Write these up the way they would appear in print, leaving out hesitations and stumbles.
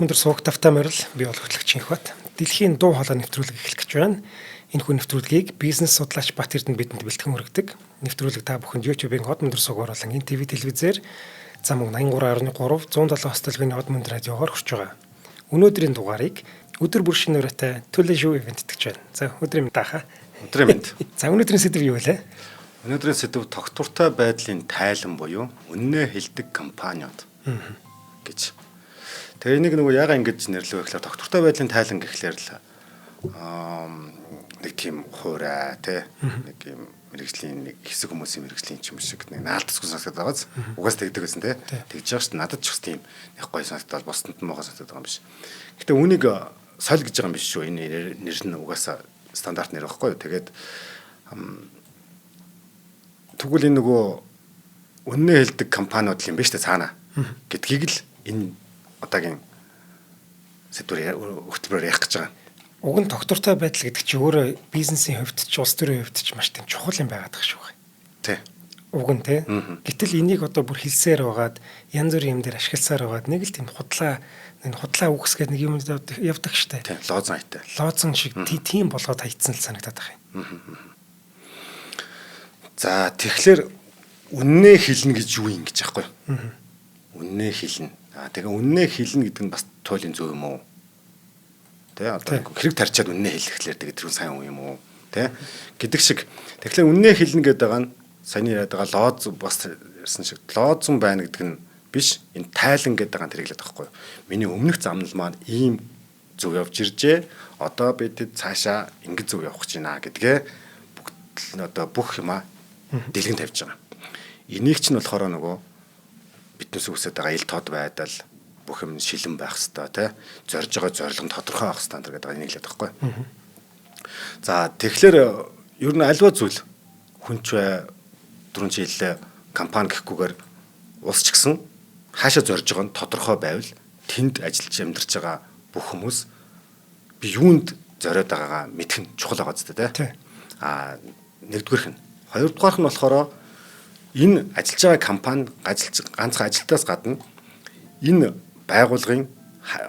Хотмондөр суугт автаа морил би бол хөтлөгч Инхбат. Дэлхийн дуу хоолой нэвтрүүлэг эхлэх гэж байна. Энэхүү нэвтрүүлгийг бизнес судлаач Бат Эрдэнэ бидэнд бэлтгэн хүргэдэг. Нэвтрүүлэг та бүхэнд YouTube-ийн Хотмондөр сууг оруулан эн ТV телевизээр зам 83.3 107 хөтөлбөрийн Хотмондөр радиогоор хүрч байгаа. Өнөөдрийн дугаарыг өдөр бүр шинэ өрөөтэй төлөө шоу ивент итгэж байна. За өдрийн мэнд таахаа. Өдрийн мэнд. За өнөөдрийн сэдв юу вэ? Өнөөдрийн сэдв тогтвортой байдлын тайлан буюу үннээ хэлдэг компаниуд гэж. Тэгээ энийг нөгөө яага ингэж нэрлэв гэхээр тогтвортой байдлын тайлан гэхлээр л нэг тийм хуурай тий нэг юм мэрэгжлийн нэг хэсэг хүмүүсийн мэрэгжлийн юм шиг нэг наалтсгүй сонсогдоод байгааз угаас тэгдэг гэсэн тий тэгж байгаа шүү дээ. Надад ч бас тийм их гоё сонсогдоод бусдад нь муухай сонсогдоод байгаа юм биш. Гэтэ үнийг соль гэж байгаа юм биш шүү. Энэ нэр нь угаасаа стандарт нэр байхгүй юу. Тэгээд тэгвэл энэ нөгөө үннээ хэлдэг компаниуд юм биш үү цаана гэдгийг л энэ одоогийн сэдвээр хөтөлбөрөөр ярих гэж байгаа. Уг нь тогтвортой байдал гэдэг чинь өөрөө бизнесийн хувьд ч улс төрийн хувьд ч маш тийм чухал юм байгаад байгаа шүү. Тий. Уг нь тий. Гэтэл энийг одоо бүр хэлсээр байгаад янз бүрийн юм дээр ашигласаар байгаад нэг л тийм худлаа үгс гэдэг нэг юм явдаг штэ. Тий. Лоозон хайтай. Лоозон шиг тийм болгоод хайцсан л санагдаад байгаа юм. За тэгэхээр үннээ хэлнэ гэж юу юм гэж аахгүй юу? Үннээ хэлнэ. Тэгээ үннээ хэлнэ гэдэг нь бас туйлын зөв юм уу? Тэ одоо хэрэг тарчаад үннээ хэлэхлээр тэгээ тэр сайн юм уу? Тэ гэдэг шиг. Тэгэхээр үннээ хэлнэ гэдэг байгаа нь саяны яриад байгаа лооз бас ярьсан шиг лоозон байна гэдэг нь биш. Энэ тайлан гэдэг байгаа нь тэргэлээд байгаа байхгүй юу? Миний өмнөх замнал маань ийм зөв явж иржээ. Одоо бид цаашаа ингэж зөв явах гэж байна гэдгээ одоо бүх юма дэлгэн тавьж байгаа. Энийг чинь болохоор нөгөө биднээс үсээд байгаа ил тод байдал бүх юм шилэн байх хэвээр тий зорж байгаа зорилго нь тодорхой байх хэвээр гэдэг энийг л байхгүй. За тэгэхээр ер нь альва зүйл хүнч бай 4 жилээ компани гэхгүйгээр улс ч гэсэн хаашаа зорж байгаа нь тодорхой байвал тэнд ажиллаж амьдарч байгаа бүх хүмүүс би юунд зориод байгаагаа мэдэх нь чухал байгаа зү тий. Нэгдүгээрх нь. Хоёрдугаарх нь болохоор энэ ажиллаж байгаа компани ганцхан ажилтнаас гадна энэ байгууллагын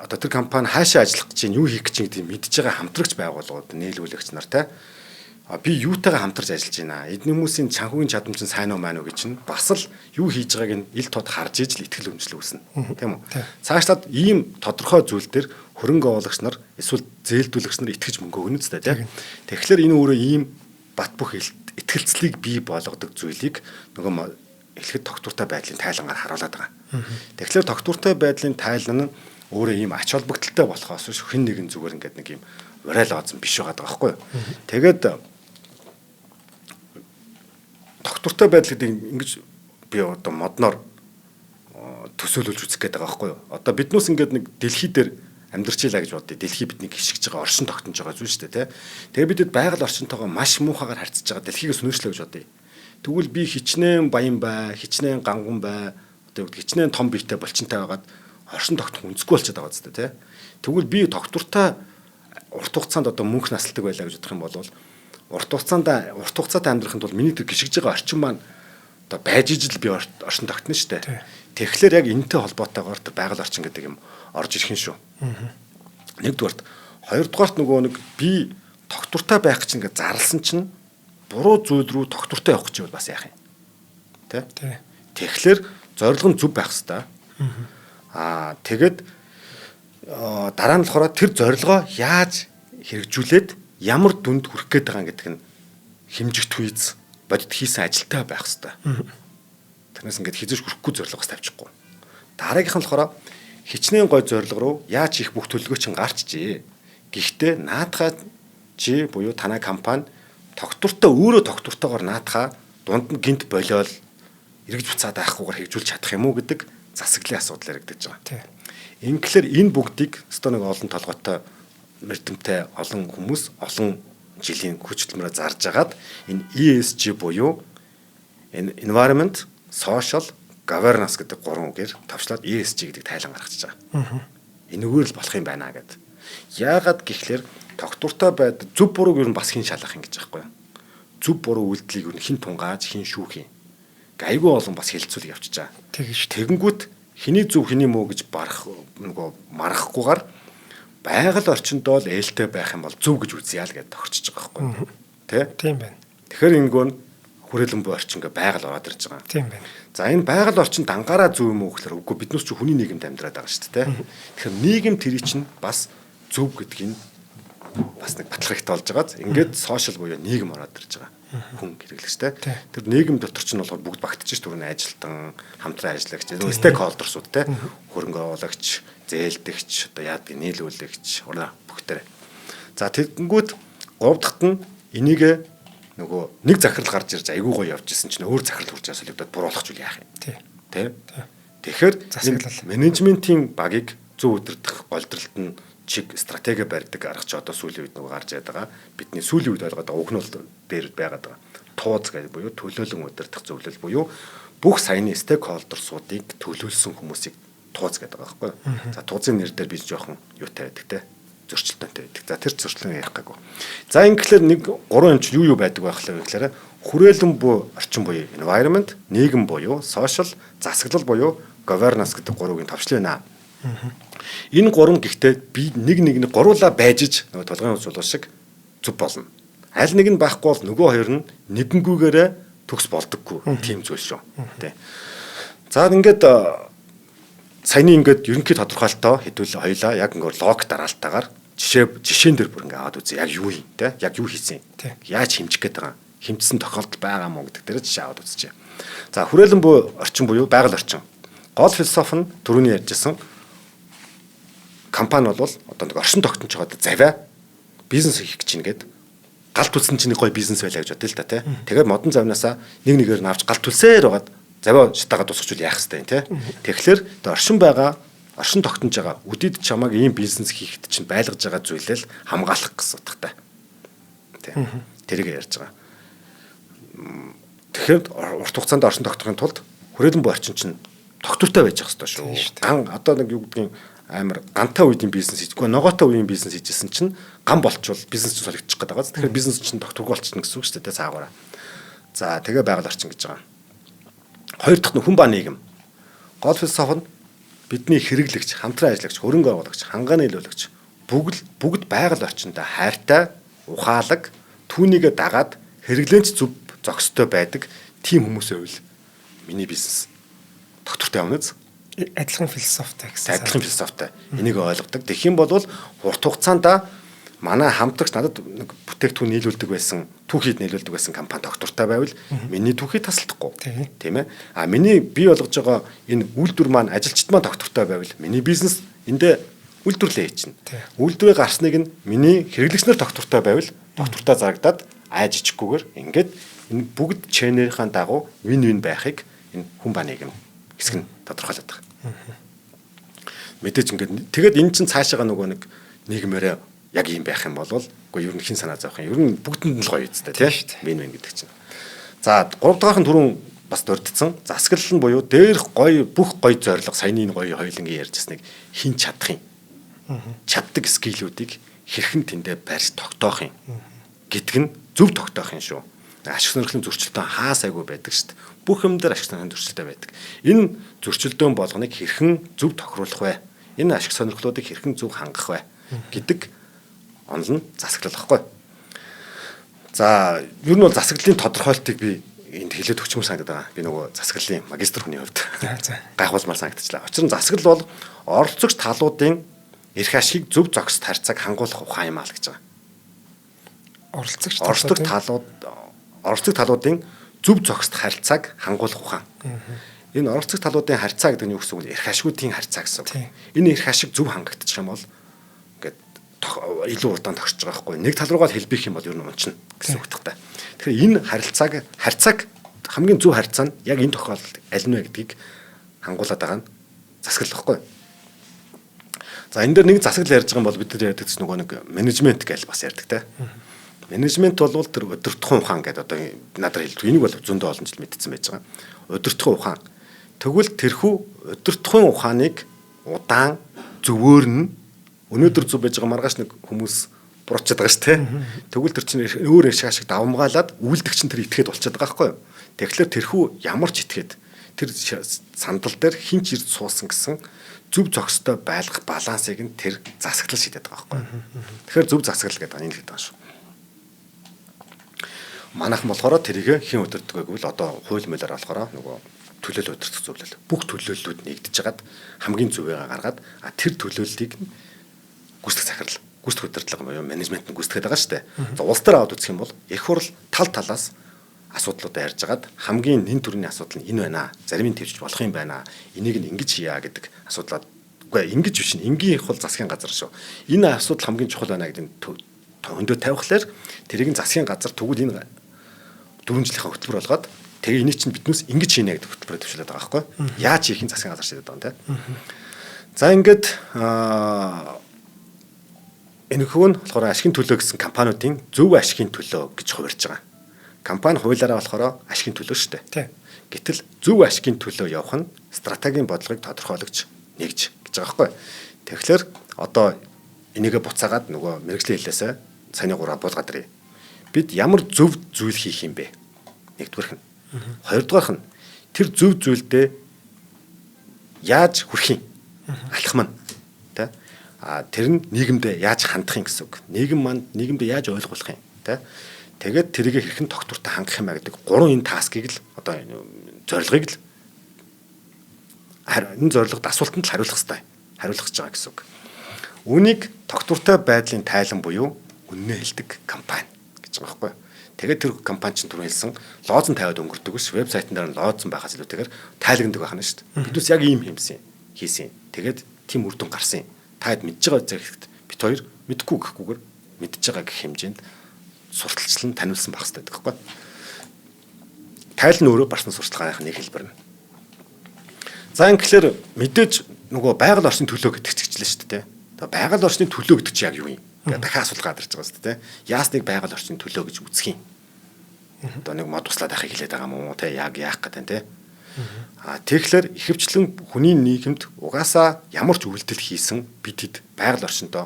одоо тэр компани хаашаа ажиллах гэж чинь юу хийх гэж чинь мэдж байгаа хамтрагч байгууллагууд нийлүүлэгч нар те би юутайгаа хамтарч ажиллаж байна. Эдний хүмүүсийн чанхуугийн чадамж нь сайн уу маань уу гэж чинь бас л юу хийж байгааг нь ил тод харж иж л итгэл үнэмшил үүснэ. Тийм үү? Цаашлаад ийм тодорхой зүйл дээр хөрөнгө оруулагч нар эсвэл зээлдүүлэгч нар итгэж мөнгө өгнө үстэй тийм. Тэгэхээр энэ өөрөө ийм бат бөх итгэлцлийг бий болгодог зүйлийг нөгөө эхлэхэд тогтвортой байдлын тайлангаар харуулдаг байгаа. Тэгэхээр тогтвортой байдлын тайлан нь өөрөө ийм ач холбогдолтой болохоос хэн нэгэн зүгээр ингээд нэг ийм уриал оозон биш байгаа байхгүй юу. Тэгээд тогтвортой байдал гэдэг ингэж би одоо модноор төсөөлүүлж үзэх гээд байгаа байхгүй юу. Одоо биднээс ингээд нэг дэлхий дээр амьдрчилаа гэж бодъё. Дэлхий биднийг хишгэж байгаа оршин тогтнож байгаа зүйл шүү дээ, тий. Тэгээ бидэд байгаль орчинтойгоо маш муухайгаар харьцаж байгаа дэлхийгээс өнөөшлөө гэж бодъё. Тэгвэл би хичнээн баян бай, хичнээн ганган бай, одоо хичнээн том биетэй болчинтай байгаад оршин тогтнох үндэсгүй болчиход байгаа зү дээ, тий. Тэгвэл би тогтвортой урт хугацаанд одоо мөнх насалдаг байлаа гэж бодох юм бол урт хугацаатай амьдрахын тулд миний тэр гიშгэж байгаа орчин маань одоо байж ижил би оршин тогтно шүү дээ. Тэгэхээр яг энэтэй холбоотойгоор тэр байгаль орчин гэдэг юм орж ирэх юм шүү. Нэгдүгээрт, хоёрдугаарт нөгөө нэг би тогтвортой байх гэж ингээд зарласан чинь буруу зүйл рүү тогтвортой явах гэж бол бас яах юм. Тэ? Тэгэхээр зорилго нь зөв байх хэвээр. Тэгээд дараа нь болохоор тэр зорилгоо яаж хэрэгжүүлээд ямар дүнд хүрэх гээд байгаа гэдэг нь хэмжигт үйц бодит хийсэн ажилтаа байх хэвээр. Тэрнээс ингээд хизээш хүрэхгүй зорилгоос тавьчихгүй. Дараагийнх нь болохоор хичнээн гой зорилго руу яаж хийх бүх төлөвлөгөө чинь гарчжээ. Гэхдээ наадхаа чи буюу танай компани өөрөө тогтвортойгоор наадхаа дунд нь гинт болиол эргэж буцаад байхгүйгээр хэрэгжүүлж чадах юм уу гэдэг засаглалын асуудал яригдаж байгаа. Ингээр энэ бүгдийг өстой нэг олон толгойтой мэрдэмтэй олон хүмүүс олон жилийн хүч хөдөлмөрөөр зарж агаад энэ ESG буюу environment, social, governance гэдэг гурван үгээр товчлоод ESG гэдэг тайлан гаргачихж байгаа. Энэгээр л болох юм байна гэдэг. Яагаад гэхлээр тогтвортой байд зөв бурууг юу бас хин шалгах юм гэж байхгүй юу? Зөв буруу үйлдэлийг юу хин тунгааж хин шүүх юм. Айгүй олон бас хэлцүүл явчихж байгаа. Тэгэнгүүт хэний зөв хэний муу гэж марахгүйгээр байгаль орчиндөө л ээлтэй байх юм бол зөв гэж үзье л гэдээ тохирчж байгаа байхгүй. Тийм байна. Тэгэхээр энэгээр нь хүрээлэн буй орчин гэ байгаль ороод ирж байгаа. Тийм байна. За энэ байгаль орчин дангаараа зөв юм уу гэхээр үгүй биднес ч хүний нийгэмд амьдраад байгаа шүү дээ. Тэгэхээр нийгэм тэрий чинь бас зөв гэдгийг бас нэг батлах хэрэгтэй болж байгааз ингээд сошиал буюу нийгэм ороод ирж байгаа. Хүн хэрэглэгчтэй. Тэр нийгэм дотор чинь болохоор бүгд багтчих ш түрүүний ажилтан, хамтран ажиллагч, стейкхолдерсууд те хөрөнгө оруулагч, зээлдэгч, одоо яадаг нийлүүлэгч, бүгдээрээ. За тэгэнгүүт говьдахт нь энийг нөгөө нэг захирал гарч ирж айгүй гоё явж исэн чинь өөр захирал хурж асуулдад буруулах зүйл яах юм. Тэ. Тэгэхээр менежментийн багийг зөв удирдах голдролт нь чиг стратеги барьдаг аргач одоо сүүлийн үед нөгөө гарч ирээд байгаа. Бидний сүүлийн үед ойлгоод байгаа угнуул дээр байгаад байгаа. Тууз гэж буюу төлөөлөн удирдах зөвлөл буюу бүх саяны стейкхолдерсуудыг төлөөлсөн хүмүүсийг тууз гэдэг байгаа байхгүй юу. За туузын нэр дээр би жоохон юутай байдаг те. Зөрчилтөнтэй байдаг. За тэр зөрчлөн ярих гайгүй. За ингэхлээр нэг гурван юм чи юу байдаг байх вэ гэхээр хүрээлэн буй орчин буюу environment, нийгэм буюу social, засаглал буюу governance гэдэг гурвын товчлоо байна. Энэ гурван гэхдээ би нэг гуруула байжж нөгөө толгойн ус болоо шиг зүв болно. Аль нэг нь байхгүй бол нөгөө хоёр нь нэгэнгүйгээрээ төгс болдоггүй тийм зүйл шүү. Тэ. За ингээд саяны ингээд ерөнхий тодорхойлолтоо хэдүүл хоёлаа яг ингээд лог дараалтаагаар жишээн дээр бүр ингээд аваад үзье. Яг юу юм те? Яг юу хийсэн? Яаж хэмжих гээд байгаа? Хэмжсэн тохиолдол байгаа мó гэдэг дээр жишээ аваад үзчихье. За хүрээлэн буй орчин буюу байгаль орчин. Гол философи нь түрүүний ярьжсэн компани бол одоо нэг оршин тогтнож байгаа завиа бизнес хийх гэж чинь гээд галт төлсөн чинь гоё бизнес байлаа гэж бодъё л да тий. Тэгээд модон завнаасаа нэгээр нь авч галт төлсээр байгаад завиа шатагаад тусахчул яах хэвтэй тий. Тэгэхээр оршин тогтнож байгаа үдэд чамааг ийм бизнес хийхэд чинь байлгаж байгаа зүйлэл хамгаалах гэсэн утгатай. Тий. Тэрийг ярьж байгаа. Тэгэхээр урт хугацаанд оршин тогтохын тулд хүрээлэн буй орчин чинь тогтвортой байж ах хэрэгтэй шүү. Ган одоо нэг юу гэдгийг амар гантай үеийн бизнес хийхгүй ногоотой үеийн бизнес хийжсэн чинь ган болчвол бизнес чинь солигдчих гээд байгаа. Тэгэхээр бизнес чинь тогтворгүй болчихно гэсэн үг шүү дээ цаагаараа. За тэгээ байгаль орчин гэж байгаа. Хоёр дахь нь хүн ба нийгэм. Гол философи нь бидний хэрэглэгч, хамтран ажиллагч, хөрөнгө оруулагч, хангааны нийлүүлэгч бүгд байгаль орчиндөө хайртай, ухаалаг, түүнийгээ дагаад хэрэглэнч зөв зохистой байдаг тийм хүмүүсээ үл миний бизнес тогтвортой явна биз? Адилхан философитой гэсэн. Адилхан философитой. Энийг ойлгодог. Тэгэх юм бол урт хугацаанд манай хамтрагч надад нэг бүтээгдэхүүн нийлүүлдэг байсан, түүхийд нийлүүлдэг байсан компани доктортай байвал миний түүхий тасалдахгүй. Тийм ээ. А миний бий болгож байгаа энэ үйлдвэр маань ажилчид маань доктортай байвал миний бизнес эндээ үйлдвэрлэлээ чинь. Үйлдвэрээ гарсныг нь миний хэрэглэгчнэр доктортой байвал доктортой зарагдаад айж ичгүйгээр ингээд энэ бүгд чейнэрийн дагуу вин байхыг энэ хүн ба нийгэм хэсэг нь тодорхойлоод байгаа. Мэдээж ингээд тэгээд эн чинь цаашаага нөгөө нэг нийгмээрээ яг юм байх юм бол үгүй ер нь хин санаа зовх юм. Ер нь бүгдэнд нь л гоё үстэй тийм вин гэдэг чинь. За 3 дахь нь түрүүн бас дурдсан засаглал нь буюу дээрх гоё бүх гоё зорилго саяны энэ гоё хоёлынгийн ярьжсэнийг хин чадах юм. Чаддаг скиллүүдийг хэрхэн тэндээ барьж тогтоох юм гэдг нь зөв тогтоох юм шүү. Ашиг сонирхлын зөрчилдөөн хаас айгүй байдаг шүү дээ. Бүх юм дээр ашиг сонирхлын зөрчилтэй байдаг. Энэ зөрчилдөөн болгоныг хэрхэн зөв тохируулах вэ? Энэ ашиг сонирхлуудыг хэрхэн зөв хангах вэ гэдэг онол нь засаглал واخгүй. За, ер нь бол засаглалын тодорхойлтыг би энд хэлээд өчмөр санагдаад байгаа. Би нөгөө засаглалын магистр хүний хувьд гайхуулмаар санагдчихлаа. Учир нь засаглал бол оролцогч талуудын эрх ашигыг зөв зохист харьцааг хангуулах ухаан юм аа л гэж байгаа. Оролцогч талуудын зөв зохист харьцааг хангуулах ухаан. Энэ оролцогч талуудын харьцаа гэдэг нь юу гэсэн үг вэ? Эрх ашигуудын харьцаа гэсэн үг. Энэ эрх ашиг зөв хангагдчих юм бол ингээд илүү удаан тогтж байгаа байхгүй. Нэг тал руугаа хэлбэх юм бол ер нь унчна гэсэн үг тахтай. Тэгэхээр энэ харьцааг хамгийн зөв харьцаа нь яг энэ тохиолдолд аль нь вэ гэдгийг хангуулад байгаа нь засаглал байхгүй. За энэ дээр нэг засаглал ярьж байгаа юм бол бид нар ярьдаг чинь нөгөө нэг менежмент гэж бас ярьдаг те. Менежмент бол тэр өдөртхөн ухаан гэдэг одоо надад хэлдэг. Энийг бол зөндөө олон жил мэдсэн байж байгаа. Өдөртхөн ухаан. Тэгвэл тэрхүү өдөртхөн ухааныг удаан зөвөөр нь өнөөдөр зөв байж байгаа маргааш нэг хүмүүс буруучаад байгаа шүү те. Тэгвэл тэр чинь өөр ашиг давамгаалаад үйлдэгч нь тэр итгээд болчиход байгаа байхгүй юу? Тэгэхээр тэрхүү ямар ч итгээд тэр сандал дээр хинч ирд суусан гэсэн зөв зохистой байлгах балансыг нь тэр засаглал шийдэт байгаа байхгүй. Тэгэхээр зөв засаглал гэдэг нь энэ хэд байгаа шүү. Манайхан болохоор тэрийг хэн удирддаг вэ гэвэл одоо хууль мэлээр болохоор нөгөө төлөөлөл удирдах зөвлөл. Бүх төлөөллүүд нэгдэж хагаад хамгийн зөвөйгөө гаргаад тэр төлөөллийг гүйцэтгэх захирал, гүйцэтгэх удирдлага буюу менежмент нь гүйцэтгэхэд байгаа шүү дээ. За улс төр аваад үзэх юм бол их хурл тал талаас асуудлуудаа ярьж хагаад хамгийн нэн төрний асуудал нь энэ байна. Зарим нь төвчж болох юм байна. Энийг нь ингэж хийя гэдэг асуудлаа. Үгүй ингэж биш нь энгийн их хурл засгийн газар шүү. Энэ асуудал хамгийн чухал байна гэдэг нь хөндөө тавихлаар тэрийг нь засгийн газар тэгвэл энэ 4 жилийнхаа хөтөлбөр болгоод тэгээ энийг чинь биднээс ингэж хийнэ гэдэг хөтөлбөрөөр төвшөлөд байгаа байхгүй. Яаж хийх нь засгийн газар шийдэд байгаа юм те. За ингээд энэ хөвн болохоор ашигын төлөө гэсэн компаниудын зөв ашигын төлөө гэж хувирж байгаа. Компани хуулиараа болохоор ашигын төлөө шүү дээ. Гэтэл зөв ашигын төлөө явах нь стратегийн бодлогыг тодорхойлогч нэгж гэж байгаа байхгүй. Тэгэхээр одоо энийгээ буцаагаад нөгөө мэрэгжлийн хэлээсээ саяны 3 буулгаад ирээ. Бид ямар зөв зүйл хийх юм бэ? Нэгдүгээрх нь. Хоёрдугаарх нь тэр зөв зүйлдээ яаж хүрэх юм? Алхам нь. Тэ? Тэр нь нийгэмдээ яаж хандах юм гэсэн үг. Нийгэм манд нийгэмдээ яаж ойлгуулах юм? Тэ? Тэгээд тэрийг хэрхэн тогтвортой хангах юм а гэдэг 3 энэ таскийг л одоо зорилгыг л энэ зорилгод асуултанд л хариулах хэрэгтэй. Хариулах гэж байгаа гэсэн үг. Үүнийг тогтвортой байдлын тайлан буюу үннээ хэлдэг компани гэж байгаа байхгүй. Тэгээд тэр компани чинь түрүү хэлсэн лоозон тавиад өнгөрдөг ш вебсайтн дээр нь лоозон байхаас илүүтэйгээр тайлагнадаг байна шүү дээ. Биднээс яг ийм хийсэн. Тэгээд тийм үр дүн гарсан. Таад мэдж байгаа зэрэгт бит хоёр мэдхгүй гэхгүйгээр мэдж байгаа гэх хэмжээнд сурталчлан таниулсан байх хэрэгтэй байхгүй. Тайл нь өөрөө барсан сурталчилгааных нэг хэлбэр нь. За ингэхлээр мэдээж нөгөө байгаль орчны төлөө гэдэг чиглэлээ шүү дээ. Тэгээ байгаль орчны төлөө гэдэг чинь яг юу юм? Ингээ дахиад асуулт гарч байгаа шүү дээ. Яасныг байгаль орчны төлөө гэж үзэх юм? Одоо нэг мод туслаад ахыг хэлээд байгаа юм уу те яг яах гэдэг те. Тэгэхээр ихэвчлэн хүний нийгэмд угаасаа ямар ч үйлдэл хийсэн бид хэд байгаль орчиндөө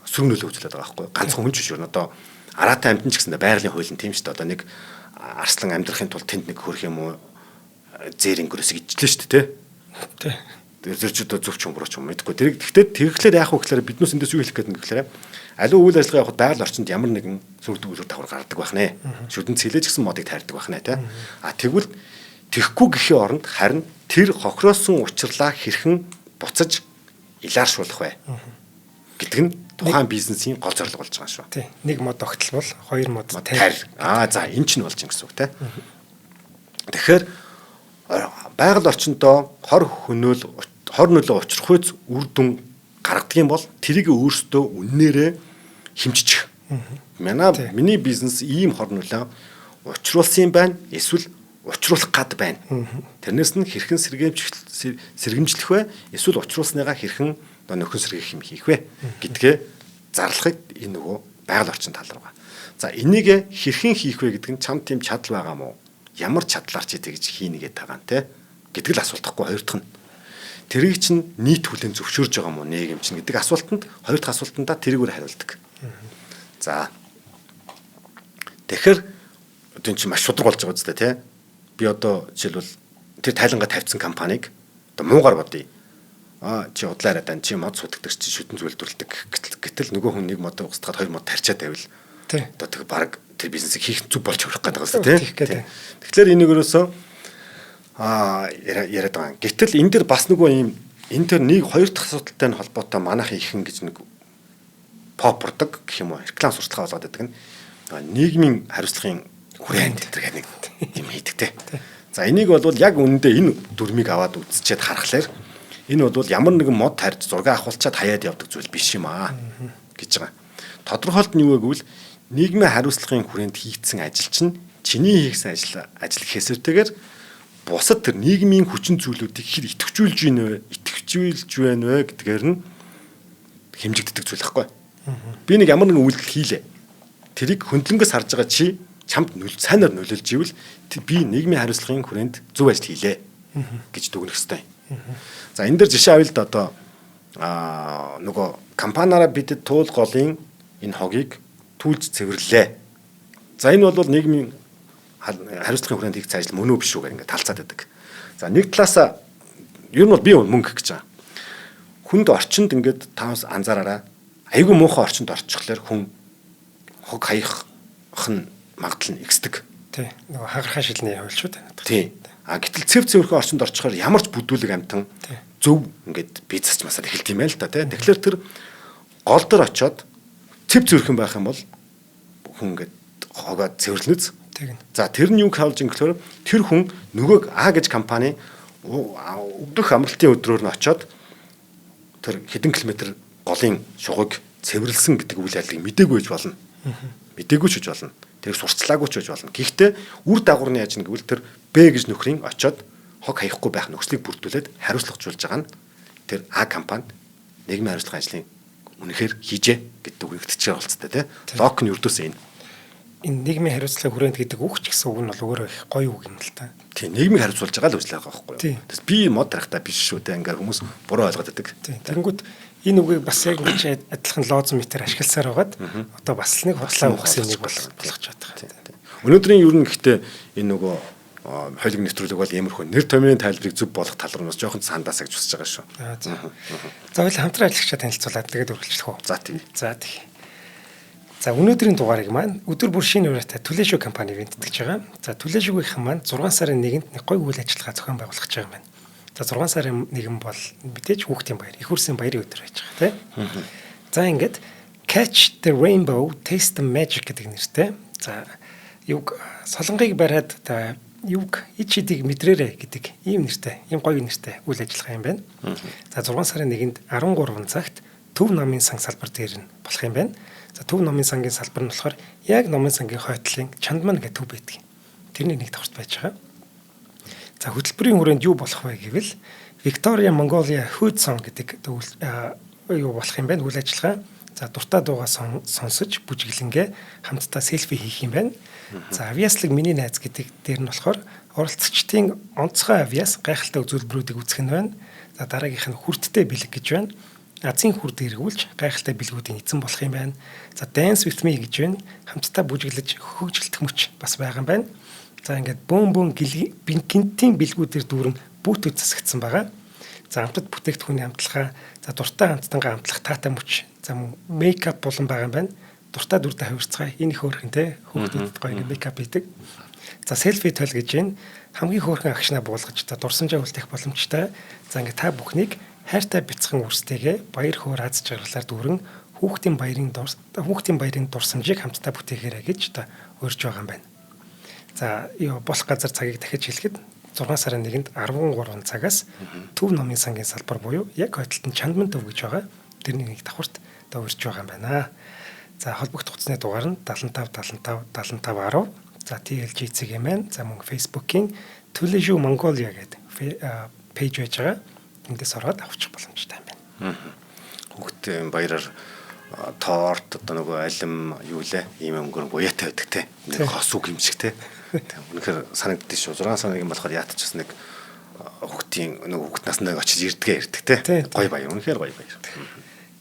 сөрөг нөлөө үзүүлээд байгаа байхгүй. Ганцхан хүн ч биш юу одоо араатай амьтан ч гэсэндээ байгалийн хуулийн тийм шүү дээ. Одоо нэг арслан амьдрахын тулд тэнд нэг хөрөх юм уу зээр өнгөрөөс ижлээ шүү дээ те. Зэрч одоо зөвч humбрууч юм мэдгүй. Тэгэхдээ тэрхлээр яах вэ гэхээр биднээс эндээс юу хэлэх гээд юм гэхээр аливаа үйл ажиллагаа явахад байгаль орчинд ямар нэгэн сүрдэг үйлдэл давхар гардаг байх нэ. Шүдэн цэлэж гисэн модыг тайрдаг байх нэ те. Тэгвэл тэхгүй гэхийн оронд харин тэр хохироосон учрлаа хэрхэн буцаж илааршуулах вэ гэдэг нь тухайн бизнесийн гол зорилго болж байгаа шүү. Тий. Нэг мод огтл бол 2 мод тайр. За энэ ч нь болж юм гэсэн үг те. Тэгэхээр байгаль орчиндөө хор нөлөө учрахуйц үр дүн гаргадаг юм бол тэрийг өөрсдөө үннээрээ хэмжиж. Миний бизнес ийм хор нөлөө учруулсан байна. Эсвэл учруулах гад байна. Тэрнээс нь хэрхэн сэргэмжлэх вэ? Эсвэл учруулсныгаа хэрхэн нөхөн сэргийх юм хийх вэ гэдгээ зарлахыг энэ нөгөө байгаль орчин тал руугаа. За энийг хэрхэн хийх вэ гэдэг нь чам тийм чадал байгаа мó? Ямар чадлаар чи тэгж хийнэ гэдэг байгаа юм те гэдэг л асуулт тахгүй хоёр дахь нь. Тэрийг чинь нийт хүлэн зөвшөөрж байгаа мó нийгэм чинь гэдэг асуултанд хоёр дахь асуултандаа тэрийгээр хариулдаг. За тэгэхээр одоо энэ чинь маш шудраг болж байгаа үстэй те. Би одоо жишээлбэл тэр тайлангаа тавьсан компанийг одоо муугар бодъё. Чи удлаараа дан чи мод судагдаг чи шүтэн зүйлдүүлдэг гэтэл нөгөө хүн нэг мод устгаад хоёр мод тарчаад байвал одоо тэг баг тэр бизнесийг хийх зүг болж хүрэх гэдэг байгаа тийм. Тэгэхээр энийг өрөөсөө яриад байгаа. Гэтэл энэ дэр бас нөгөө юм энэ төр нэг хоёр дахь асуудалтай нь холбоотой манайхан ихэн гэж нэг попордог гэх юм уу реклам сурталчилгаа болгоод байдаг нь нийгмийн хариуцлагын хүрээнд гэдэг нэг юм хийдэг те. За энийг бол яг үнэндээ энэ дүрмийг аваад үзчихэд харахаар энэ бол ямар нэгэн мод тарьж зураг авахулчаад хаяад явдаг зүйл биш юм аа гэж байгаа. Тодорхойлт нь юу вэ гэвэл нийгмийн хариуцлагын хүрээнд хийгдсэн ажил чинь чиний хийсэн ажил гэхээстэйгээр бусад тэр нийгмийн хүчин зүйлүүдийг хэр идэвхжүүлж байна вэ гэдгээр нь хэмжигддэг зүйл байхгүй. Би нэг ямар нэгэн үйлдэл хийлээ. Тэрийг хөндлөнгөөс харж байгаа чи чамд сайнаар нөлөөлж ивэл би нийгмийн хариуцлагын хүрээнд зөв ажил хийлээ гэж дүгнэх ёстой. За энэ дэр жишээ авъя л да одоо нөгөө компаниараа бид туул голын энэ хогийг түлж цэвэрлээ. За энэ бол нийгмийн хариуцлагын хүрээнд хийх ажил мөн үү биш үү гэх ингээд талцаад байдаг. За нэг талаас ер нь бол би мөнгө гэж байгаа. Хүнд орчинд ингээд таавс анзаараараа айгүй муухай орчинд орчихлоор хүн хог хаях нь магадлал нь ихсдэг. Тий. Нөгөө хагархаа шилний хувьд шүү дээ. Тий. А гэтэл цэв цэвэрхэн орчинд орчихоор ямар ч бүдүүлэг амтан зөв ингээд бизнес масаад эхэлт юм байл л та тий. Тэгэхээр тэр гол дээр очиод цэв цэвэрхэн байх юм бол хүн ингээд хогоо цэвэрлэнэз. Тэгнь. За тэр нь юу хаалж ингэхээр тэр хүн нөгөө А гэж компани өдөх амралтын өдрөөр нь очиод тэр хэдэн километр голын шугыг цэвэрлсэн гэдэг үйл явдлыг мдээгүй гэж болно. Мдээгүй ч гэж болно. Тэр сурцлаагүй ч гэж болно. Гэхдээ үр дагавар нь яаж нэгвэл тэр Б гэж нөхрийн очиод хог хаяхгүй байх нөхцөлийг бүрдүүлээд хариуцлагажуулж байгаа нь тэр А компанид нийгмийн хариуцлага ажлын үнэхээр хийжээ гэдэг үг нэгтгэж болцтой тий. Лок нь юрдөөс энэ. Энэ нийгмийн хариуцлага хүрээнд гэдэг үг ч гэсэн үг нь бол өөрөө их гоё үг юм л та. Тийм нийгмийг хариуцуулж байгаа л үзлээ байгаа байхгүй юу. Тэс би мод тарахтаа биш шүү дээ. Ингээ хүмүүс буруу ойлгоод байдаг. Тийм. Тэнгүүд энэ үгийг бас яг ингэж адилхан лоозон метр ашигласаар байгаад одоо бас л нэг хутлаа үгсэн нэг болгож байгаа. Өнөөдрийн ер нь гэхдээ энэ нөгөө хойлог нэвтрүүлэг бол иймэрхүү нэр томьёоны тайлбарыг зөв болох тал руу бас жоохон сандаас гэж үзэж байгаа шүү. За хоёул хамтран ажиллагчаа танилцуулаад тэгээд үргэлжлэх үү. За тийм. За тийм. За өнөөдрийн дугаарыг маань өдөр бүр шинэ ураатай Түлээшүү компани бэнтгэж байгаа. За Түлээшүүгийнхэн маань 6 сарын 1-нд нэг гоё үйл ажиллагаа зохион байгуулах гэж байгаа юм байна. За 6 сарын 1 бол мэдээж хүүхдийн баяр, их хүрсэн баярын өдөр байж байгаа тийм. За ингээд Catch the Rainbow, Taste the Magic гэдэг нэртэй. За юг солонгыг бариад та юг ичидийг мэдрээрэй гэдэг ийм нэртэй, ийм гоё нэртэй үйл ажиллагаа юм байна. За 6 сарын 1-нд 13 цагт Төв номын сан салбар дээр нь болох юм байна. За Төв номын сангийн салбар нь болохоор яг номын сангийн хойтлын Чандман гэдэг төв байдаг. Тэрний нэг давхарт байж байгаа. За хөтөлбөрийн хүрээнд юу болох вэ гэвэл Victoria Mongolia Hood Song гэдэг юу болох юм байна үйл ажиллагаа. За дуртай дуугаа сонсож бүжиглэнгээ хамтдаа селфи хийх юм байна. За авиаслаг миний найз гэдэг дээр нь болохоор оролцогчдын онцгой авиас гайхалтай үзүүлбэрүүдийг үзэх нь байна. За дараагийнх нь хүрттэй бэлэг гэж байна. Азийн хүрд эргүүлж гайхалтай бэлгүүдийн эзэн болох юм байна. За Dance with me гэж байна. Хамтдаа бүжиглэж хөгжилтөх мөч бас байгаа юм байна. За ингээд бөөн гинтийн бэлгүүдээр дүүрэн бүүтүүд засагдсан байгаа. За хамтд бүтээгдэхүүний хамтлагаа, за дуртай хамтдангаа хамтлах таатай мөч, за мейкап болон байгаа юм байна. Дуртай дүрдээ хувирцгаая. Энэ их хөөрхөн те хүүхдүүд гоё ингээд мейкап хийдэг. За селфи тойл гэж байна. Хамгийн хөөрхөн агшнаа буулгаж та дурсамжаа үлдээх боломжтой. За ингээд та бүхнийг хайртай бяцхан үрстэйгээ баяр хөөр аз жаргалаар дүүрэн хүүхдийн баярын дурсамжийг хамтдаа бүтээхээрэй гэж та урьж байгаа юм байна. За болох газар цагийг дахиж хэлэхэд 6 сарын 1-нд 13 цагаас Төв номын сангийн салбар буюу яг хойдолтон Чандман төв гэж байгаа. Тэрний нэг давхарт та урьж байгаа юм байна. За холбогдох утасны дугаар нь 75 75 75 10. За TLG-ийн маань за мөн Facebook-ийн Түлээшүү Mongolia гэдэг пэйж байж байгаа. Эндээс ороод авчих боломжтой юм байна. Хүүхдийн баяраар торт одоо нөгөө алим юу лээ ийм өнгөрөн буяатай байдаг те. Нэг хос үг юм шиг те. Үнэхээр санагддээ шүү. 6 сарын 1 болохоор яатчихс нэг хүүхдийн нөгөө хүүхд наснаа очиж ирдгээ ирдэг те. Гоё баяр. Үнэхээр гоё баяр.